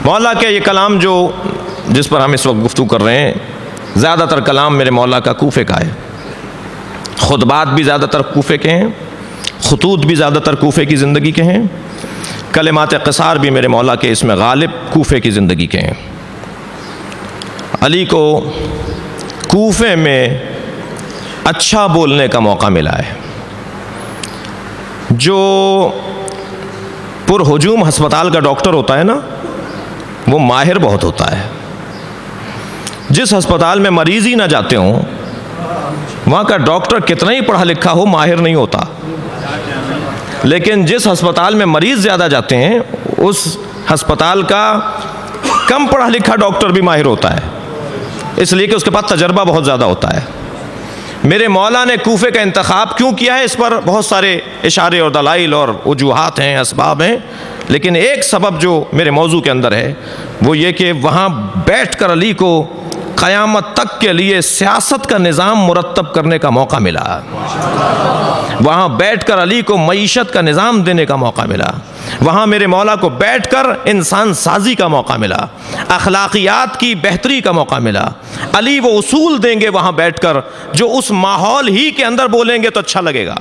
مولا کے یہ کلام جس پر ہم اس وقت گفتگو کر رہے ہیں، زیادہ تر کلام میرے مولا کا کوفے کا ہے. خطبات بھی زیادہ تر کوفے کے ہیں، خطوط بھی زیادہ تر کوفے کی زندگی کے ہیں، کلمات قصار بھی میرے مولا کے اس میں غالب کوفے کی زندگی کے ہیں. علی کو کوفے میں اچھا بولنے کا موقع ملا ہے. جو پر ہجوم ہسپتال کا ڈاکٹر ہوتا ہے نا، وہ ماہر بہت ہوتا ہے. جس ہسپتال میں مریض ہی نہ جاتے ہوں، وہاں کا ڈاکٹر کتنا ہی پڑھا لکھا ہو ماہر نہیں ہوتا. لیکن جس ہسپتال میں مریض زیادہ جاتے ہیں، اس ہسپتال کا کم پڑھا لکھا ڈاکٹر بھی ماہر ہوتا ہے، اس لیے کہ اس کے پاس تجربہ بہت زیادہ ہوتا ہے. میرے مولا نے کوفے کا انتخاب کیوں کیا ہے، اس پر بہت سارے اشارے اور دلائل اور وجوہات ہیں، اسباب ہیں. لیکن ایک سبب جو میرے موضوع کے اندر ہے وہ یہ کہ وہاں بیٹھ کر علی کو قیامت تک کے لیے سیاست کا نظام مرتب کرنے کا موقع ملا. وہاں بیٹھ کر علی کو معیشت کا نظام دینے کا موقع ملا. وہاں میرے مولا کو بیٹھ کر انسان سازی کا موقع ملا، اخلاقیات کی بہتری کا موقع ملا. علی وہ اصول دیں گے وہاں بیٹھ کر جو اس ماحول ہی کے اندر بولیں گے تو اچھا لگے گا.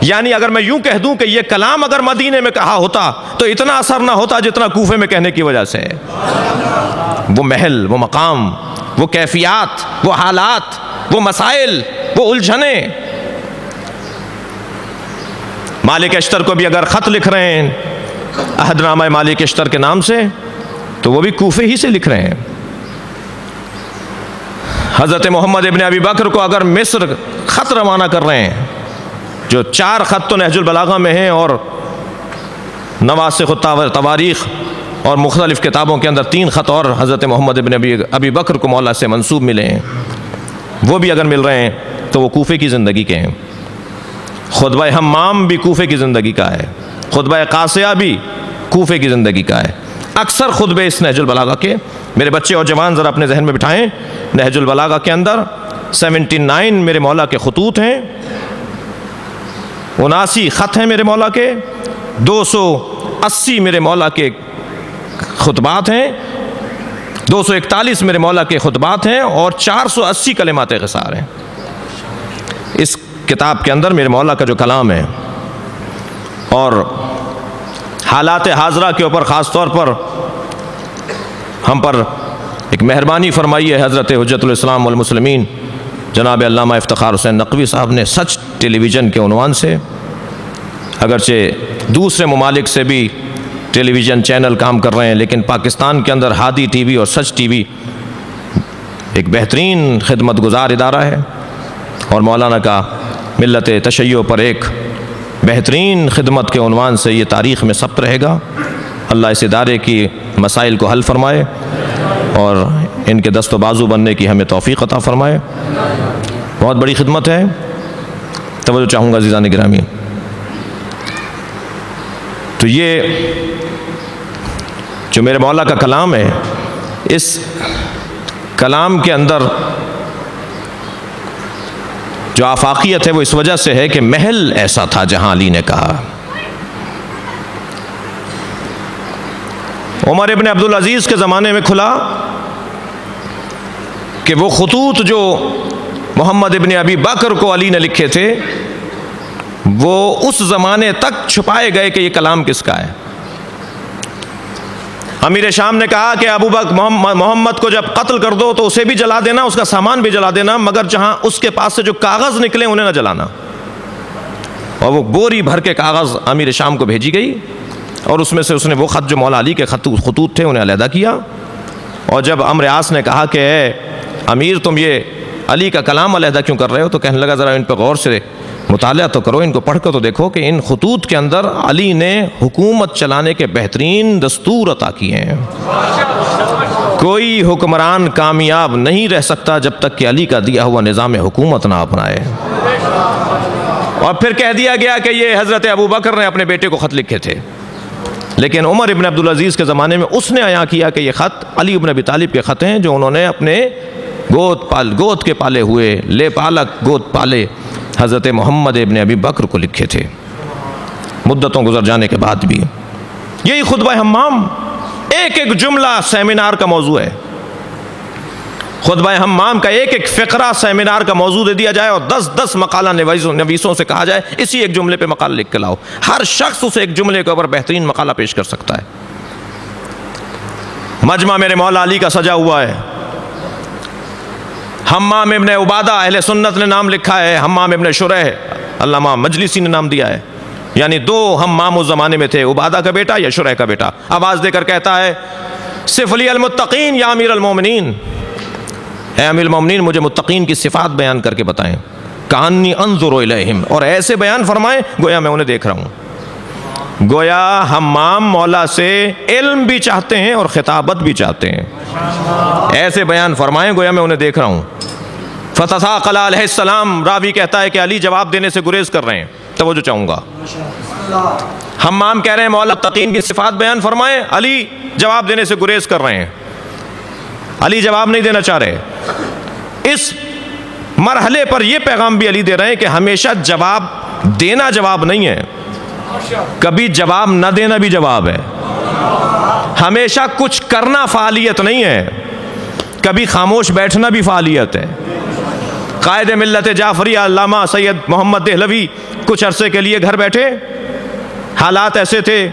یعنی اگر میں یوں کہہ دوں کہ یہ کلام اگر مدینے میں کہا ہوتا تو اتنا اثر نہ ہوتا جتنا کوفے میں کہنے کی وجہ سے. وہ محل، وہ مقام، وہ کیفیات، وہ حالات، وہ مسائل، وہ الجھنیں. مالک اشتر کو بھی اگر خط لکھ رہے ہیں عہد نامہ مالک اشتر کے نام سے، تو وہ بھی کوفے ہی سے لکھ رہے ہیں. حضرت محمد ابن ابی بکر کو اگر مصر خط روانہ کر رہے ہیں، جو 4 خط تو نہج البلاغہ میں ہیں اور نواسخ التواریخ اور مختلف کتابوں کے اندر 3 خط اور حضرت محمد ابن ابی بکر کو مولا سے منسوب ملے ہیں، وہ بھی اگر مل رہے ہیں تو وہ کوفے کی زندگی کے ہیں. خطبہ حمام بھی کوفے کی زندگی کا ہے، خطبہ قاسیہ بھی کوفے کی زندگی کا ہے. اکثر خطبے اس نہج البلاغہ کے، میرے بچے اور جوان ذرا اپنے ذہن میں بٹھائیں، نہج البلاغہ کے اندر 79 میرے مولا کے خطوط ہیں، 79 خط ہیں میرے مولا کے، 280 میرے مولا کے خطبات ہیں، 241 میرے مولا کے خطبات ہیں، اور 480 کلمات قصار ہیں. اس کتاب کے اندر میرے مولا کا جو کلام ہے، اور حالات حاضرہ کے اوپر خاص طور پر ہم پر ایک مہربانی فرمائی ہے حضرت حجت الاسلام والمسلمین جناب علامہ افتخار حسین نقوی صاحب نے. سچ ٹیلی ویژن کے عنوان سے، اگرچہ دوسرے ممالک سے بھی ٹیلی ویژن چینل کام کر رہے ہیں، لیکن پاکستان کے اندر ہادی ٹی وی اور سچ ٹی وی ایک بہترین خدمت گزار ادارہ ہے، اور مولانا کا ملت تشیع پر ایک بہترین خدمت کے عنوان سے یہ تاریخ میں ثبت رہے گا. اللہ اس ادارے کی مسائل کو حل فرمائے اور ان کے دست و بازو بننے کی ہمیں توفیق عطا فرمائے. بہت بڑی خدمت ہے. توجہ چاہوں گا عزیزان گرامی. تو یہ جو میرے مولا کا کلام ہے، اس کلام کے اندر جو آفاقیت ہے وہ اس وجہ سے ہے کہ محل ایسا تھا جہاں علی نے کہا. عمر ابن عبدالعزیز کے زمانے میں کھلا کہ وہ خطوط جو محمد ابن ابی بکر کو علی نے لکھے تھے وہ اس زمانے تک چھپائے گئے کہ یہ کلام کس کا ہے. امیر شام نے کہا کہ ابو بکر محمد کو جب قتل کر دو تو اسے بھی جلا دینا, اس کا سامان بھی جلا دینا, مگر جہاں اس کے پاس سے جو کاغذ نکلے انہیں نہ جلانا. اور وہ بوری بھر کے کاغذ امیر شام کو بھیجی گئی, اور اس میں سے اس نے وہ خط جو مولا علی کے خطوط تھے انہیں علیحدہ کیا. اور جب عمرو عاص نے کہا کہ اے امیر تم یہ علی کا کلام علیحدہ کیوں کر رہے ہو, تو کہنے لگا ذرا ان پہ غور سے مطالعہ تو کرو, ان کو پڑھ کر تو دیکھو کہ ان خطوط کے اندر علی نے حکومت چلانے کے بہترین دستور عطا کیے ہیں. کوئی حکمران کامیاب نہیں رہ سکتا جب تک کہ علی کا دیا ہوا نظام حکومت نہ اپنائے. اور پھر کہہ دیا گیا کہ یہ حضرت ابو بکر نے اپنے بیٹے کو خط لکھے تھے, لیکن عمر ابن عبدالعزیز کے زمانے میں اس نے عیاں کیا کہ یہ خط علی ابن ابی طالب کے خط ہیں جو انہوں نے اپنے گود کے پالے ہوئے لے پالک گود پالے حضرت محمد ابن ابی بکر کو لکھے تھے, مدتوں گزر جانے کے بعد بھی. یہی خطبہ حمام ایک ایک جملہ سیمینار کا موضوع ہے. خطبہ حمام کا ایک ایک فقرہ سیمینار کا موضوع دے دیا جائے اور 10 مقالہ نویسوں سے کہا جائے اسی ایک جملے پہ مقالہ لکھ کے لاؤ. ہر شخص اسے ایک جملے کے اوپر بہترین مقالہ پیش کر سکتا ہے. مجمع میرے مولا علی کا سجا ہوا ہے. حمام ابن عبادہ اہل سنت نے نام لکھا ہے, حمام ابن شریح علامہ مجلسی نے نام دیا ہے. یعنی 2 حمام اس زمانے میں تھے, عبادہ کا بیٹا یا شریح کا بیٹا. آواز دے کر کہتا ہے صف لی المتقین یا امیر المومنین, اے امیر المومنین مجھے متقین کی صفات بیان کر کے بتائیں. کانی انظر الیہم, اور ایسے بیان فرمائیں گویا میں انہیں دیکھ رہا ہوں. گویا حمام مولا سے علم بھی چاہتے ہیں اور خطابت بھی چاہتے ہیں. ایسے بیان فرمائیں گویا میں انہیں دیکھ رہا ہوں. فتثاقل علیہ السلام, راوی کہتا ہے کہ علی جواب دینے سے گریز کر رہے ہیں, توجہ چاہوں گا. حمام کہہ رہے ہیں مولا متقین کی صفات بیان فرمائیں, علی جواب دینے سے گریز کر رہے ہیں. علی جواب نہیں دینا چاہ رہے. اس مرحلے پر یہ پیغام بھی علی دے رہے ہیں کہ ہمیشہ جواب دینا جواب نہیں ہے, کبھی جواب نہ دینا بھی جواب ہے. ہمیشہ کچھ کرنا فعالیت نہیں ہے, کبھی خاموش بیٹھنا بھی فعالیت ہے. قائد ملت جعفری علامہ سید محمد دہلوی کچھ عرصے کے لیے گھر بیٹھے, حالات ایسے تھے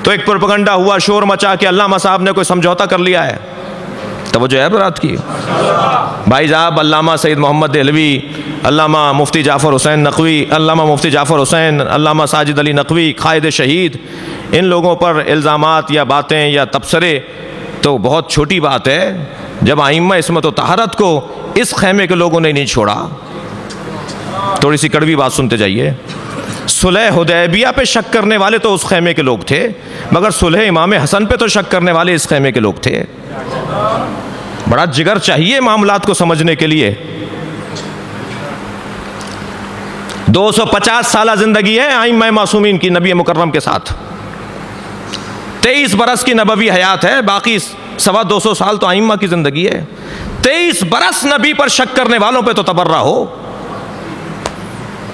تو ایک پروپیگنڈا ہوا, شور مچا کہ علامہ صاحب نے کوئی سمجھوتا کر لیا ہے. توجہ ہے برات کی بھائی صاحب, علامہ سید محمد دہلوی, علامہ مفتی جعفر حسین نقوی, علامہ مفتی جعفر حسین, علامہ ساجد علی نقوی, قائد شہید, ان لوگوں پر الزامات یا باتیں یا تبصرے تو بہت چھوٹی بات ہے جب ائمہ عصمت و طہارت کو اس خیمے کے لوگوں نے نہیں چھوڑا. تھوڑی سی کڑوی بات سنتے جائیے. صلح حدیبیہ پہ شک کرنے والے تو اس خیمے کے لوگ تھے, مگر صلح امام حسن پہ تو شک کرنے والے اس خیمے کے لوگ تھے. بڑا جگر چاہیے معاملات کو سمجھنے کے لیے. 250 سالہ زندگی ہے ائمہ معصومین کی نبی مکرم کے ساتھ. 23 برس کی نبوی حیات ہے, باقی 250 سال تو ائمہ کی زندگی ہے. 23 برس نبی پر شک کرنے والوں پہ تو تبرہ ہو,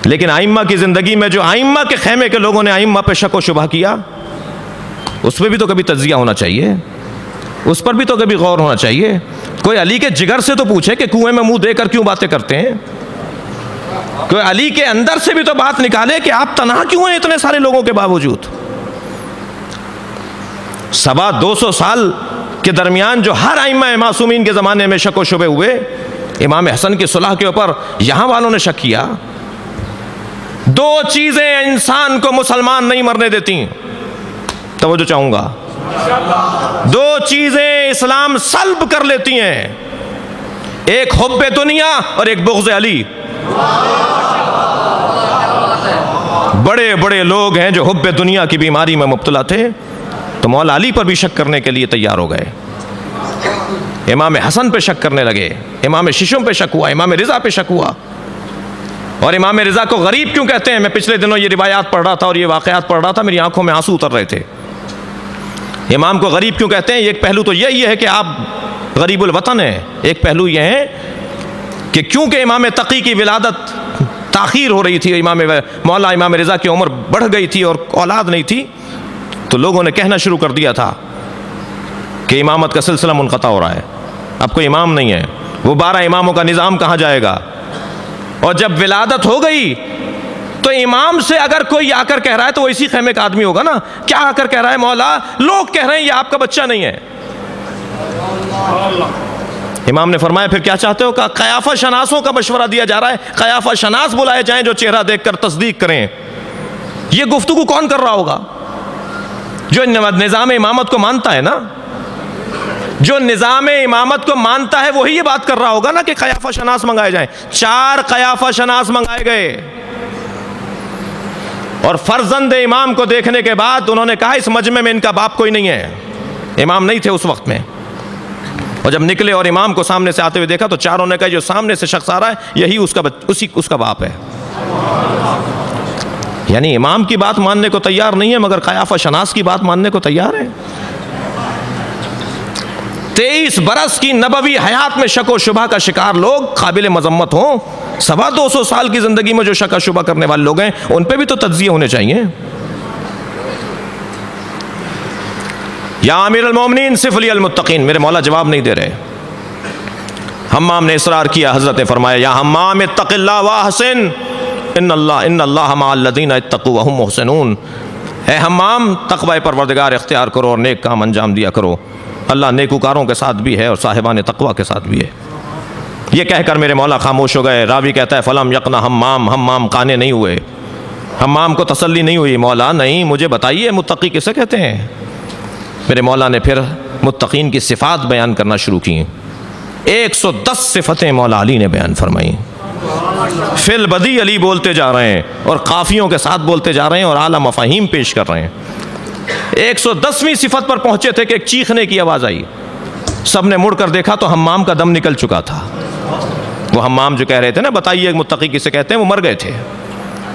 لیکن ائمہ کی زندگی میں جو ائمہ کے خیمے کے لوگوں نے ائمہ پہ شک و شبہ کیا, اس پہ بھی تو کبھی تجزیہ ہونا چاہیے, اس پر بھی تو کبھی غور ہونا چاہیے. کوئی علی کے جگر سے تو پوچھے کہ کنویں میں منہ دے کر کیوں باتیں کرتے ہیں. کوئی علی کے اندر سے بھی تو بات نکالے کہ آپ تنہا کیوں ہیں اتنے سارے لوگوں کے باوجود. 250 سال کے درمیان جو ہر ائمہ معصومین کے زمانے میں شک و شبے ہوئے, امام حسن کی صلح کے اوپر یہاں والوں نے شک کیا. 2 چیزیں انسان کو مسلمان نہیں مرنے دیتی, توجہ چاہوں گا. 2 چیزیں اسلام سلب کر لیتی ہیں, ایک حب دنیا اور ایک بغض علی. بڑے بڑے لوگ ہیں جو حب دنیا کی بیماری میں مبتلا تھے, تو مولا علی پر بھی شک کرنے کے لیے تیار ہو گئے. امام حسن پہ شک کرنے لگے, امام ششم پہ شک ہوا, امام رضا پہ شک ہوا. اور امام رضا کو غریب کیوں کہتے ہیں؟ میں پچھلے دنوں یہ روایات پڑھ رہا تھا اور یہ واقعات پڑھ رہا تھا, میری آنکھوں میں آنسو اتر رہے تھے. امام کو غریب کیوں کہتے ہیں؟ ایک پہلو تو یہی ہے کہ آپ غریب الوطن ہیں, ایک پہلو یہ ہے کہ کیونکہ امام تقی کی ولادت تاخیر ہو رہی تھی، امام مولا امام رضا کی عمر بڑھ گئی تھی اور اولاد نہیں تھی، تو لوگوں نے کہنا شروع کر دیا تھا کہ امامت کا سلسلہ منقطع ہو رہا ہے، اب کوئی امام نہیں ہے، وہ 12 اماموں کا نظام کہاں جائے گا؟ اور جب ولادت ہو گئی تو امام سے اگر کوئی آ کر کہہ رہا ہے تو وہ اسی خیمے کا آدمی ہوگا نا، کیا آ کر کہہ رہا ہے؟ مولا لوگ کہہ رہے ہیں یہ آپ کا بچہ نہیں ہے۔ امام نے فرمایا پھر کیا چاہتے ہو؟ کہا قیافہ شناسوں کا مشورہ دیا جا رہا ہے، قیافہ شناس بلائے جائیں جو چہرہ دیکھ کر تصدیق کریں۔ یہ گفتگو کون کر رہا ہوگا؟ جو نظام امامت کو مانتا ہے نا، جو نظام امامت کو مانتا ہے وہی یہ بات کر رہا ہوگا نا کہ قیافہ شناس منگائے جائیں۔ 4 قیافہ شناس منگائے گئے، اور فرزند امام کو دیکھنے کے بعد انہوں نے کہا اس مجمع میں ان کا باپ کوئی نہیں ہے۔ امام نہیں تھے اس وقت میں، اور جب نکلے اور امام کو سامنے سے آتے ہوئے دیکھا تو چاروں نے کہا جو سامنے سے شخص آ رہا ہے یہی اس کا باپ ہے۔ یعنی امام کی بات ماننے کو تیار نہیں ہے مگر قیافہ شناس کی بات ماننے کو تیار ہے۔ 23 برس کی نبوی حیات میں شک و شبہ کا شکار لوگ قابل مذمت ہوں، 250 سال کی زندگی میں جو شک و شبہ کرنے والے لوگ ہیں ان پہ بھی تو تجزیے ہونے چاہیے۔ یا امیر المومنین صف لی المتقین، میرے مولا جواب نہیں دے رہے۔ حمام نے اصرار کیا، حضرت نے فرمایا یا حمام اتق اللہ واحسن ان اللہ مع الذین اتقوا وہم محسنون، اے حمام تقوی پروردگار اختیار کرو اور نیک کام انجام دیا کرو، اللہ نیکوکاروں کے ساتھ بھی ہے اور صاحبان تقوی کے ساتھ بھی ہے۔ یہ کہہ کر میرے مولا خاموش ہو گئے۔ راوی کہتا ہے فلم یقنا حمام قانے نہیں ہوئے، حمام کو تسلی نہیں ہوئی، مولا نہیں مجھے بتائیے متقی کسے کہتے ہیں؟ میرے مولا نے پھر متقین کی صفات بیان کرنا شروع کی۔ 110 صفتیں مولا علی نے بیان فرمائیں۔ فی البدی علی بولتے جا رہے ہیں اور قافیوں کے ساتھ بولتے جا رہے ہیں اور اعلیٰ مفاہیم پیش کر رہے ہیں۔ 110ویں صفت پر پہنچے تھے کہ ایک چیخنے کی آواز آئی، سب نے مڑ کر دیکھا تو حمام کا دم نکل چکا تھا۔ وہ حمام جو کہہ رہے تھے نا بتائیے متقی کسے کہتے ہیں، وہ مر گئے تھے۔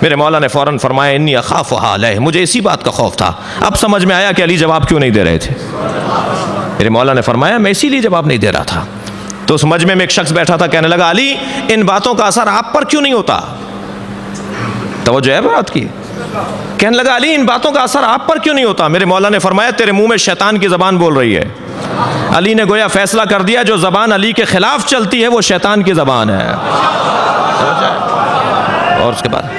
میرے مولا نے فوراً فرمایا انی اخافھا علیہ، مجھے اسی بات کا خوف تھا۔ اب سمجھ میں آیا کہ علی جواب کیوں نہیں دے رہے تھے۔ میرے مولا نے فرمایا میں اسی لیے جواب نہیں دے رہا تھا۔ تو اس مجمع میں ایک شخص بیٹھا تھا، کہنے لگا علی ان باتوں کا اثر آپ پر کیوں نہیں ہوتا؟ توجہ ہے بات کی؟ کہنے لگا علی ان باتوں کا اثر آپ پر کیوں نہیں ہوتا؟ میرے مولا نے فرمایا تیرے منہ میں شیطان کی زبان بول رہی ہے۔ علی نے گویا فیصلہ کر دیا جو زبان علی کے خلاف چلتی ہے وہ شیطان کی زبان ہے۔ اور اس کے بعد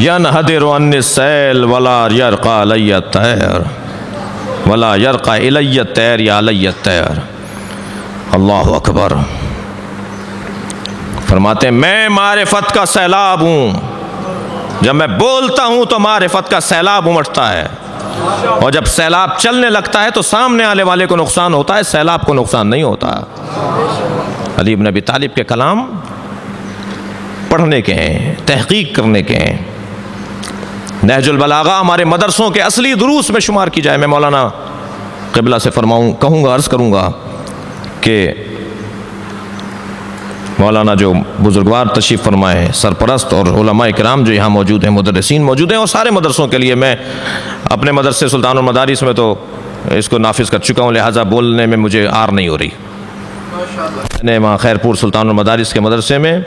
ینحدر عنی السیل ولا یرقى علی الطیر ولا یرقى الی الطیر یا علی الطیر۔ اللہ اکبر۔ فرماتے ہیں میں معرفت کا سیلاب ہوں، جب میں بولتا ہوں تو معرفت کا سیلاب امٹتا ہے، اور جب سیلاب چلنے لگتا ہے تو سامنے آنے والے کو نقصان ہوتا ہے، سیلاب کو نقصان نہیں ہوتا۔ علی بن ابی طالب کے کلام پڑھنے کے ہیں، تحقیق کرنے کے ہیں۔ نہج البلاغہ ہمارے مدرسوں کے اصلی دروس میں شمار کی جائے۔ میں مولانا قبلہ سے کہوں گا، عرض کروں گا کہ مولانا جو بزرگوار تشریف فرمائے ہیں، سرپرست اور علماء کرام جو یہاں موجود ہیں، مدرسین موجود ہیں، اور سارے مدرسوں کے لیے میں اپنے مدرسے سلطان المدارس میں تو اس کو نافذ کر چکا ہوں، لہٰذا بولنے میں مجھے آر نہیں ہو رہی۔ میں نے وہاں خیرپور سلطان المدارس کے مدرسے میں،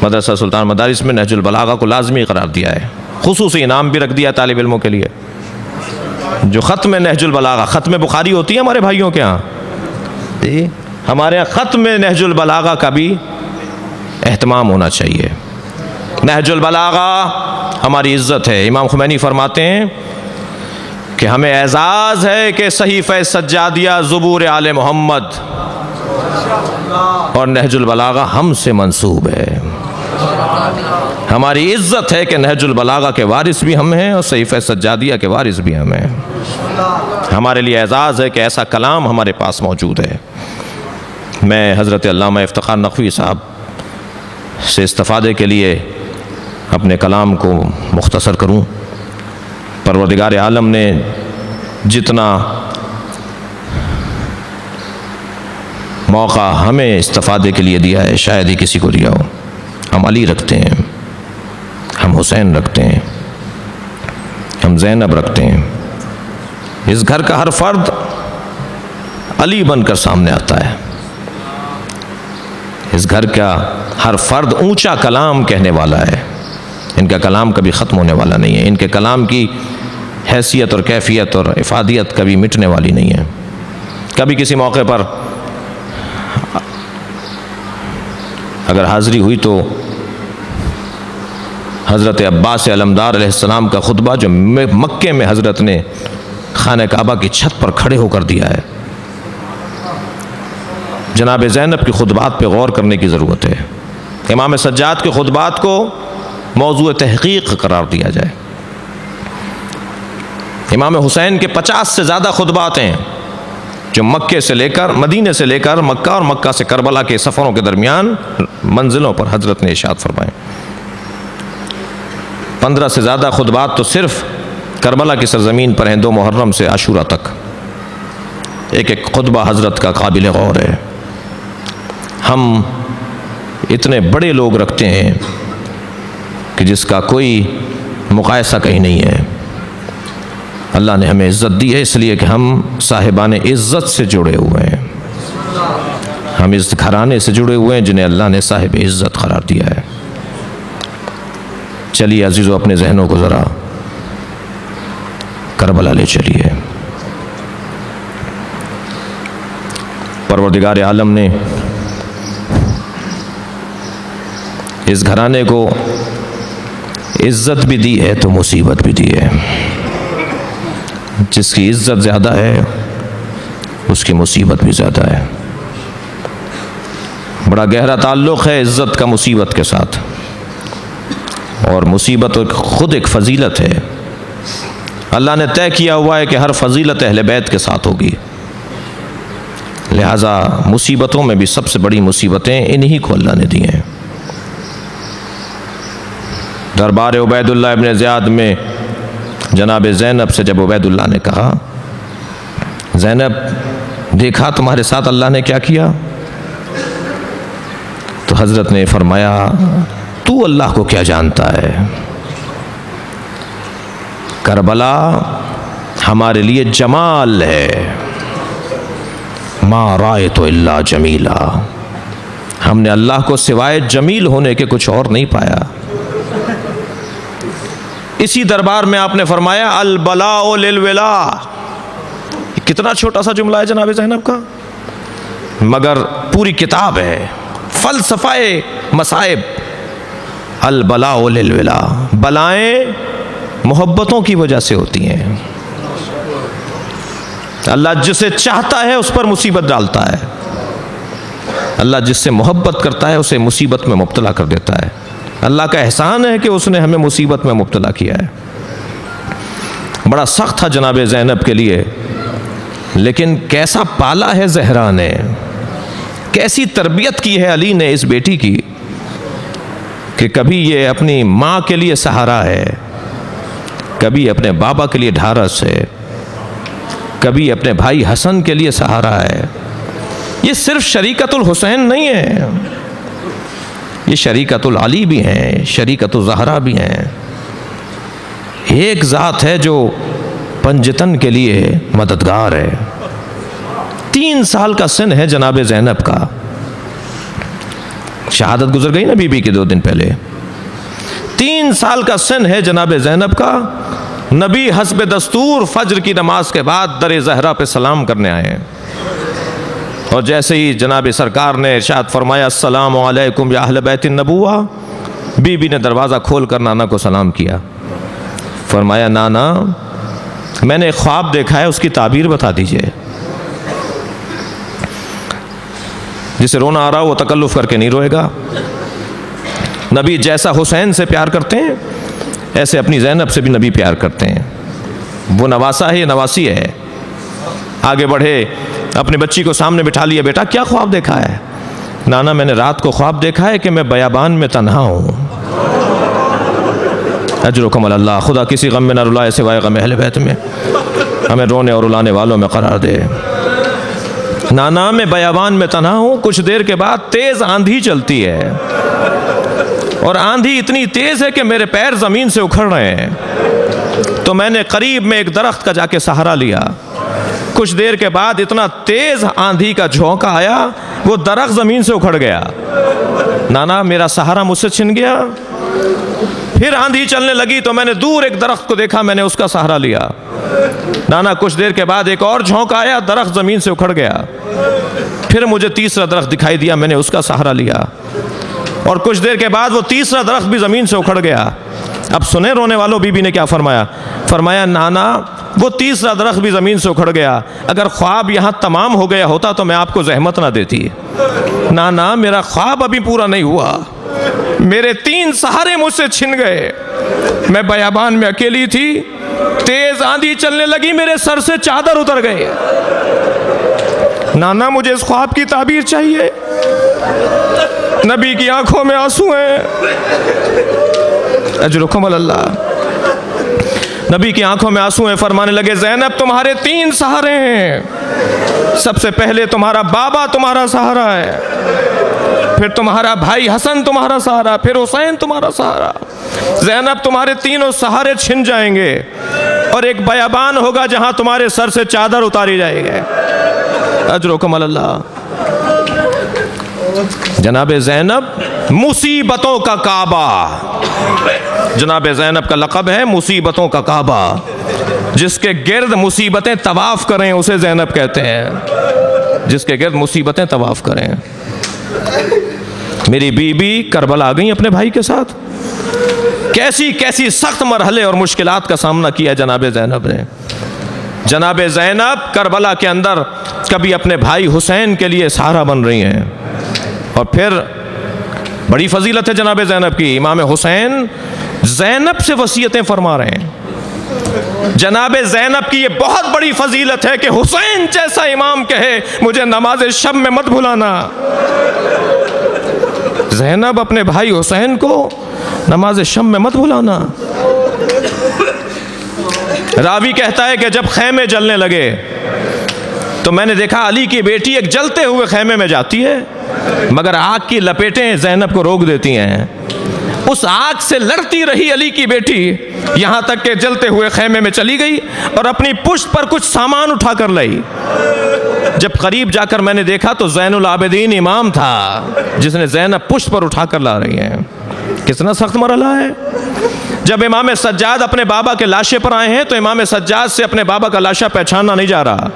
مدرسہ سلطان المدارس میں نہج البلاغہ کو لازمی قرار دیا ہے، خصوصی انعام بھی رکھ دیا طالب علموں کے لیے۔ جو ختم نہج البلاغہ، ختم بخاری ہوتی ہے ہمارے بھائیوں کے ہاں، ہمارے ہاں ختم نہج البلاغہ کا بھی اہتمام ہونا چاہیے۔ نہج البلاغہ ہماری عزت ہے۔ امام خمینی فرماتے ہیں کہ ہمیں اعزاز ہے کہ صحیفہ سجادیہ زبور آل محمد اور نہج البلاغہ ہم سے منسوب ہے۔ ہماری عزت ہے کہ نہج البلاغہ کے وارث بھی ہم ہیں اور صحیفہ سجادیہ کے وارث بھی ہم ہیں۔ ہمارے لیے اعزاز ہے کہ ایسا کلام ہمارے پاس موجود ہے۔ میں حضرت علامہ افتخار نقوی صاحب سے استفادے کے لیے اپنے کلام کو مختصر کروں۔ پروردگار عالم نے جتنا موقع ہمیں استفادے کے لیے دیا ہے شاید ہی کسی کو دیا ہو۔ ہم علی رکھتے ہیں، ہم حسین رکھتے ہیں، ہم زینب رکھتے ہیں. اس گھر کا ہر فرد علی بن کر سامنے آتا ہے. اس گھر کا ہر فرد اونچا کلام کہنے والا ہے. ان کا کلام کبھی ختم ہونے والا نہیں ہے. ان کے کلام کی حیثیت اور کیفیت اور افادیت کبھی مٹنے والی نہیں ہے. کبھی کسی موقع پر اگر حاضری ہوئی تو حضرت عباس علمدار علیہ السلام کا خطبہ جو مکے میں حضرت نے خانہ کعبہ کی چھت پر کھڑے ہو کر دیا ہے، جناب زینب کی خطبات پہ غور کرنے کی ضرورت ہے. امام سجاد کے خطبات کو موضوع تحقیق قرار دیا جائے. امام حسین کے 50 سے زیادہ خطبات ہیں جو مکے سے لے کر مدینے سے لے کر مکہ اور مکہ سے کربلا کے سفروں کے درمیان منزلوں پر حضرت نے ارشاد فرمائے. 15 سے زیادہ خطبات تو صرف کربلا کی سرزمین پر ہیں، 2 محرم سے عاشورہ تک. ایک ایک خطبہ حضرت کا قابل غور ہے. ہم اتنے بڑے لوگ رکھتے ہیں کہ جس کا کوئی مقایسہ کہیں نہیں ہے. اللہ نے ہمیں عزت دی ہے اس لیے کہ ہم صاحبان عزت سے جڑے ہوئے ہیں. ہم اس گھرانے سے جڑے ہوئے ہیں جنہیں اللہ نے صاحب عزت قرار دیا ہے. چلیے عزیزو، اپنے ذہنوں کو ذرا کربلا لے چلیے. پروردگار عالم نے اس گھرانے کو عزت بھی دی ہے تو مصیبت بھی دی ہے. جس کی عزت زیادہ ہے اس کی مصیبت بھی زیادہ ہے. بڑا گہرا تعلق ہے عزت کا مصیبت کے ساتھ، اور مصیبت خود ایک فضیلت ہے. اللہ نے طے کیا ہوا ہے کہ ہر فضیلت اہل بیت کے ساتھ ہوگی. لہٰذا مصیبتوں میں بھی سب سے بڑی مصیبتیں انہی کو اللہ نے دی ہیں. دربار عبید اللہ ابن زیاد میں جناب زینب سے جب عبید اللہ نے کہا، زینب دیکھا تمہارے ساتھ اللہ نے کیا کیا، تو حضرت نے فرمایا تو اللہ کو کیا جانتا ہے. کربلا ہمارے لیے جمال ہے. ما رأیت الا جمیلا، ہم نے اللہ کو سوائے جمیل ہونے کے کچھ اور نہیں پایا. اسی دربار میں آپ نے فرمایا البلاء للولا. کتنا چھوٹا سا جملہ ہے جناب زینب کا، مگر پوری کتاب ہے. فلسفہ مصائب. البلاء للولا، بلائیں محبتوں کی وجہ سے ہوتی ہیں. اللہ جسے چاہتا ہے اس پر مصیبت ڈالتا ہے. اللہ جس سے محبت کرتا ہے اسے مصیبت میں مبتلا کر دیتا ہے. اللہ کا احسان ہے کہ اس نے ہمیں مصیبت میں مبتلا کیا ہے. بڑا سخت تھا جناب زینب کے لیے، لیکن کیسا پالا ہے زہرا نے، کیسی تربیت کی ہے علی نے اس بیٹی کی، کہ کبھی یہ اپنی ماں کے لیے سہارا ہے، کبھی اپنے بابا کے لیے ڈھارس ہے، کبھی اپنے بھائی حسن کے لیے سہارا ہے. یہ صرف شریکت الحسین نہیں ہے، یہ شریکت العلی بھی ہیں، شریکت الزہرا بھی ہیں. ایک ذات ہے جو پنجتن کے لیے مددگار ہے. 3 سال کا سن ہے جناب زینب کا. شہادت گزر گئی نا بی بی کے 2 دن پہلے. 3 سال کا سن ہے جناب زینب کا. نبی حسب دستور فجر کی نماز کے بعد در زہرا پہ سلام کرنے آئے، اور جیسے ہی جناب سرکار نے ارشاد فرمایا السلام علیکم یا اہل بیت النبوہ، بی بی نے دروازہ کھول کر نانا کو سلام کیا. فرمایا نانا میں نے ایک خواب دیکھا ہے، اس کی تعبیر بتا دیجئے. جسے رونا آ رہا وہ تکلف کر کے نہیں روئے گا. نبی جیسا حسین سے پیار کرتے ہیں ایسے اپنی زینب سے بھی نبی پیار کرتے ہیں. وہ نواسا ہے، یہ نواسی ہے. آگے بڑھے، اپنے بچی کو سامنے بٹھا لیا، بیٹا کیا خواب دیکھا ہے؟ نانا میں نے رات کو خواب دیکھا ہے کہ میں بیابان میں تنہا ہوں. اجرکم اللہ، خدا کسی غم میں نہ رلائے سوائے غم اہل بیت میں. ہمیں رونے اور رلانے والوں میں قرار دے. نانا میں بیابان میں تنہا ہوں. کچھ دیر کے بعد تیز آندھی چلتی ہے، اور آندھی اتنی تیز ہے کہ میرے پیر زمین سے اکھڑ رہے ہیں. تو میں نے قریب میں ایک درخت کا جا کے سہارا لیا. کچھ دیر کے بعد اتنا تیز آندھی کا جھونکا آیا, وہ درخت زمین سے اکھڑ گیا. نانا میرا سہارا مجھ سے چھن گیا. پھر آندھی چلنے لگی تو میں نے دور ایک درخت کو دیکھا, میں نے اس کا سہارا لیا. نانا کچھ دیر کے بعد ایک اور جھونکا آیا, درخت زمین سے اکھڑ گیا. پھر مجھے تیسرا درخت دکھائی دیا, میں نے اس کا سہارا لیا. اور کچھ دیر کے بعد وہ تیسرا درخت بھی زمین سے اکھڑ گیا. اب سنیں رونے والوں, بی بی نے کیا فرمایا. فرمایا نانا وہ تیسرا درخت بھی زمین سے اکھڑ گیا, اگر خواب یہاں تمام ہو گیا ہوتا تو میں آپ کو زحمت نہ دیتی. نانا میرا خواب ابھی پورا نہیں ہوا, میرے 3 سہارے مجھ سے چھن گئے. میں بیابان میں اکیلی تھی, تیز آندھی چلنے لگی, میرے سر سے چادر اتر گئی. نانا مجھے اس خواب کی تعبیر چاہیے. نبی کی آنکھوں میں آنسو ہیں, اجرکم اللہ. نبی کی آنکھوں میں آنسو ہیں. فرمانے لگے زینب تمہارے 3 سہارے ہیں. سب سے پہلے تمہارا بابا تمہارا سہارا ہے, پھر تمہارا بھائی حسن تمہارا سہارا, پھر حسین تمہارا سہارا. زینب تمہارے تینوں سہارے چھن جائیں گے اور ایک بیابان ہوگا جہاں تمہارے سر سے چادر اتاری جائے گی. اجرکم اللہ. جناب زینب مصیبتوں کا کعبہ, جناب زینب کا لقب ہے مصیبتوں کا کعبہ. جس کے گرد مصیبتیں طواف کریں اسے زینب کہتے ہیں, جس کے گرد مصیبتیں طواف کریں. میری بیوی کربلا آ گئی اپنے بھائی کے ساتھ. کیسی کیسی سخت مرحلے اور مشکلات کا سامنا کیا جناب زینب نے. جناب زینب کربلا کے اندر کبھی اپنے بھائی حسین کے لیے سہارا بن رہی ہیں, اور پھر بڑی فضیلت ہے جناب زینب کی. امام حسین زینب سے وصیتیں فرما رہے ہیں. جناب زینب کی یہ بہت بڑی فضیلت ہے کہ حسین جیسا امام کہے مجھے نماز شب میں مت بھلانا. زینب اپنے بھائی حسین کو نماز شب میں مت بھلانا. راوی کہتا ہے کہ جب خیمے جلنے لگے تو میں نے دیکھا علی کی بیٹی ایک جلتے ہوئے خیمے میں جاتی ہے, مگر آگ کی لپیٹیں زینب کو روک دیتی ہیں. اس آگ سے لڑتی رہی علی کی بیٹی یہاں تک کہ جلتے ہوئے خیمے میں چلی گئی اور اپنی پشت پر کچھ سامان اٹھا کر لائی. جب قریب جا کر میں نے دیکھا تو زین العابدین امام تھا جس نے زینب پشت پر اٹھا کر لا رہی ہیں. کتنا سخت مرحلہ ہے. جب امام سجاد اپنے بابا کے لاشے پر آئے ہیں تو امام سجاد سے اپنے بابا کا لاشا پہچانا نہیں جا رہا.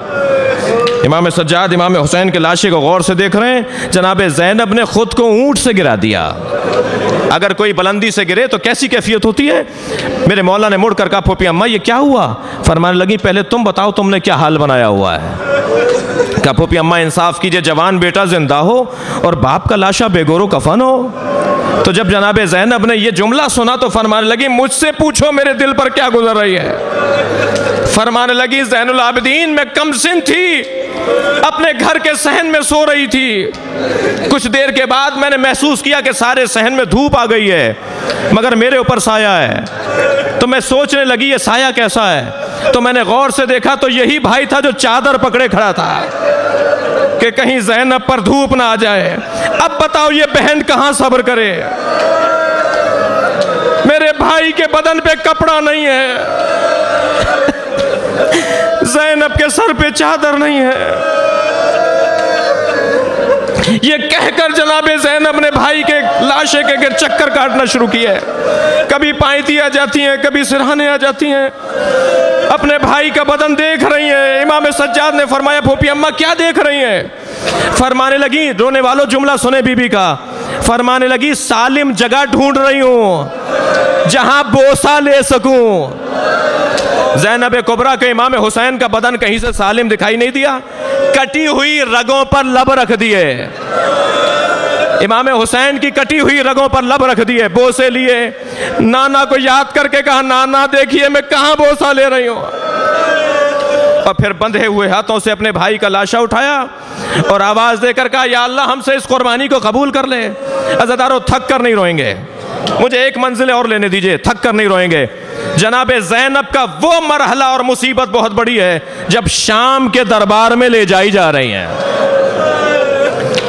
امام سجاد امام حسین کے لاشے کو غور سے دیکھ رہے ہیں. جناب زینب نے خود کو اونٹ سے گرا دیا. اگر کوئی بلندی سے گرے تو کیسی کیفیت ہوتی ہے. میرے مولا نے مڑ کر کہا پھوپھی اماں یہ کیا ہوا. فرمانے لگی پہلے تم بتاؤ تم نے کیا حال بنایا ہوا ہے. کہا پھوپھی اماں انصاف کیجئے, جوان بیٹا زندہ ہو اور باپ کا لاشا بے گور و کفن ہو. تو جب جناب زینب نے یہ جملہ سنا تو فرمانے لگی مجھ سے پوچھو میرے دل پر کیا گزر رہی ہے. فرمانے لگی زین العابدین میں کم سن تھی, اپنے گھر کے صحن میں سو رہی تھی. کچھ دیر کے بعد میں نے محسوس کیا کہ سارے صحن میں دھوپ آ گئی ہے مگر میرے اوپر سایہ ہے. تو میں سوچنے لگی یہ سایہ کیسا ہے. تو میں نے غور سے دیکھا تو یہی بھائی تھا جو چادر پکڑے کھڑا تھا کہ کہیں زینب پر دھوپ نہ آ جائے. اب بتاؤ یہ بہن کہاں صبر کرے. میرے بھائی کے بدن پہ کپڑا نہیں ہے, زینب کے سر پہ چادر نہیں ہے. یہ کہہ کر جناب زینب نے بھائی کے لاشے کے گر چکر کاٹنا شروع کیا ہے. کبھی پائنتی آ جاتی ہیں, کبھی سرہانے آ جاتی ہیں, اپنے بھائی کا بدن دیکھ رہی ہیں. امام سجاد نے فرمایا پھوپھی اماں کیا دیکھ رہی ہیں. فرمانے لگی, رونے والوں جملہ سنے بی بی کا, فرمانے لگی سالم جگہ ڈھونڈ رہی ہوں جہاں بوسہ لے سکوں. زینب کبریٰ کے امام حسین کا بدن کہیں سے سالم دکھائی نہیں دیا, کٹی ہوئی رگوں پر لب رکھ دیے. امام حسین کی کٹی ہوئی رگوں پر لب رکھ دیے, بوسے لیے. نانا کو یاد کر کے کہا نانا دیکھیے میں کہاں بوسہ لے رہی ہوں. اور پھر بندھے ہوئے ہاتھوں سے اپنے بھائی کا لاشا اٹھایا اور آواز دے کر کہا یا اللہ ہم سے اس قربانی کو قبول کر لے. عزادارو تھک کر نہیں روئیں گے, مجھے ایک منزل اور لینے دیجئے, تھک کر نہیں روئیں گے. جناب زینب کا وہ مرحلہ اور مصیبت بہت بڑی ہے جب شام کے دربار میں لے جائی جا رہی ہیں.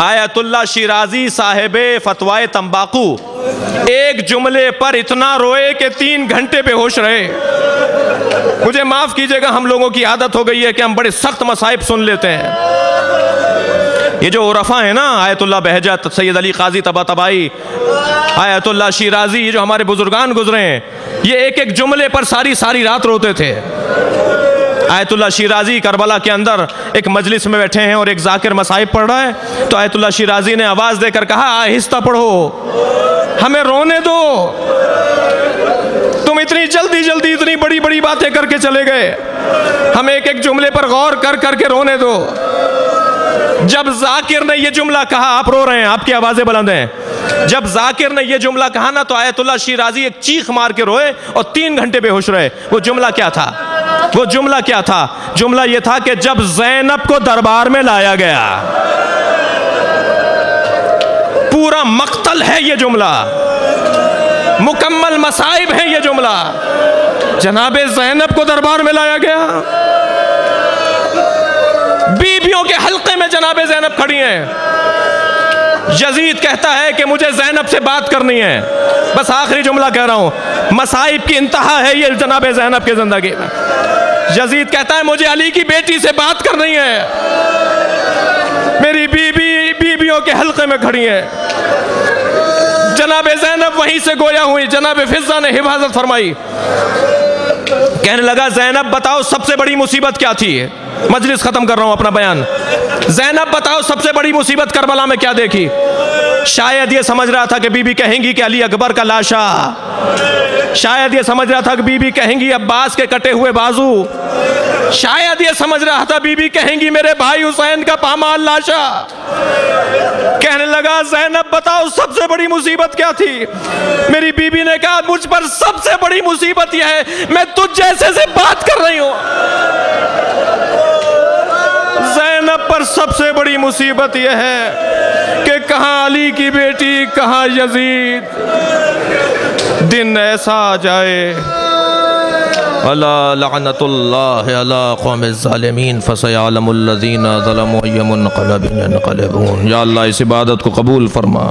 آیت اللہ شیرازی صاحب فتوائے تمباکو ایک جملے پر اتنا روئے کہ 3 گھنٹے بے ہوش رہے۔ مجھے معاف کیجئے گا، ہم لوگوں کی عادت ہو گئی ہے کہ ہم بڑے سخت مصائب سن لیتے ہیں۔ یہ جو عرفاء ہیں نا، آیت اللہ بہجت، سید علی قاضی طباطبائی، آیت اللہ شیرازی، یہ جو ہمارے بزرگان گزرے ہیں، یہ ایک ایک جملے پر ساری رات روتے تھے۔ آیت اللہ شیرازی کربلا کے اندر ایک مجلس میں بیٹھے ہیں اور ایک ذاکر مصائب پڑھ رہا ہے، تو آیت اللہ شیرازی نے آواز دے کر کہا آہستہ پڑھو، ہمیں رونے دو، تم اتنی جلدی اتنی بڑی باتیں کر کے چلے گئے، ہمیں ایک ایک جملے پر غور کر کے رونے دو۔ جب ذاکر نے یہ جملہ کہا، آپ رو رہے ہیں، آپ کی آوازیں بلند ہیں، جب ذاکر نے یہ جملہ کہا نا تو آیت اللہ شیرازی ایک چیخ مار کے روئے اور 3 گھنٹے بے ہوش رہے۔ وہ جملہ کیا تھا؟ وہ جملہ کیا تھا؟ جملہ یہ تھا کہ جب زینب کو دربار میں لایا گیا، پورا مقتل ہے یہ جملہ، مکمل مصائب ہے یہ جملہ، جناب زینب کو دربار میں لایا گیا، بیویوں کے حلقے میں جناب زینب کھڑی ہیں، یزید کہتا ہے کہ مجھے زینب سے بات کرنی ہے، بس آخری جملہ کہہ رہا ہوں، مصائب کی انتہا ہے یہ جناب زینب کی زندگی میں۔ یزید کہتا ہے مجھے علی کی بیٹی سے بات کرنی ہے، میری بیویوں کے حلقے میں کھڑی ہے۔ جناب زینب وہیں سے گویا ہوئی، جناب فضہ نے حفاظت فرمائی، کہنے لگا زینب بتاؤ سب سے بڑی مصیبت کیا تھی؟ مجلس ختم کر رہا ہوں اپنا بیان۔ زینب بتاؤ سب سے بڑی مصیبت کربلا میں کیا دیکھی؟ شاید یہ سمجھ رہا تھا کہ بی بی کہیں گی کہ علی اکبر کا لاشا، شاید یہ سمجھ رہا تھا کہ بی بی کہیں گی عباس کے کٹے ہوئے بازو، شاید یہ سمجھ رہا تھا بی بی کہیں گی میرے بھائی حسین کا پامال لاشا۔ کہنے لگا زینب بتاؤ سب سے بڑی مصیبت کیا تھی؟ میری بی بی نے کہا مجھ پر سب سے بڑی مصیبت یہ ہے میں تجھ جیسے سے بات کر رہی ہوں۔ زینب پر سب سے بڑی مصیبت یہ ہے کہ کہاں علی کی بیٹی کہاں یزید، دن ایسا آ جائے الا لعنت اللہ علی قوم الظالمین فسیعلم الذین ظلموا ای منقلب ینقلبون۔ یا اللہ اس عبادت کو قبول فرما۔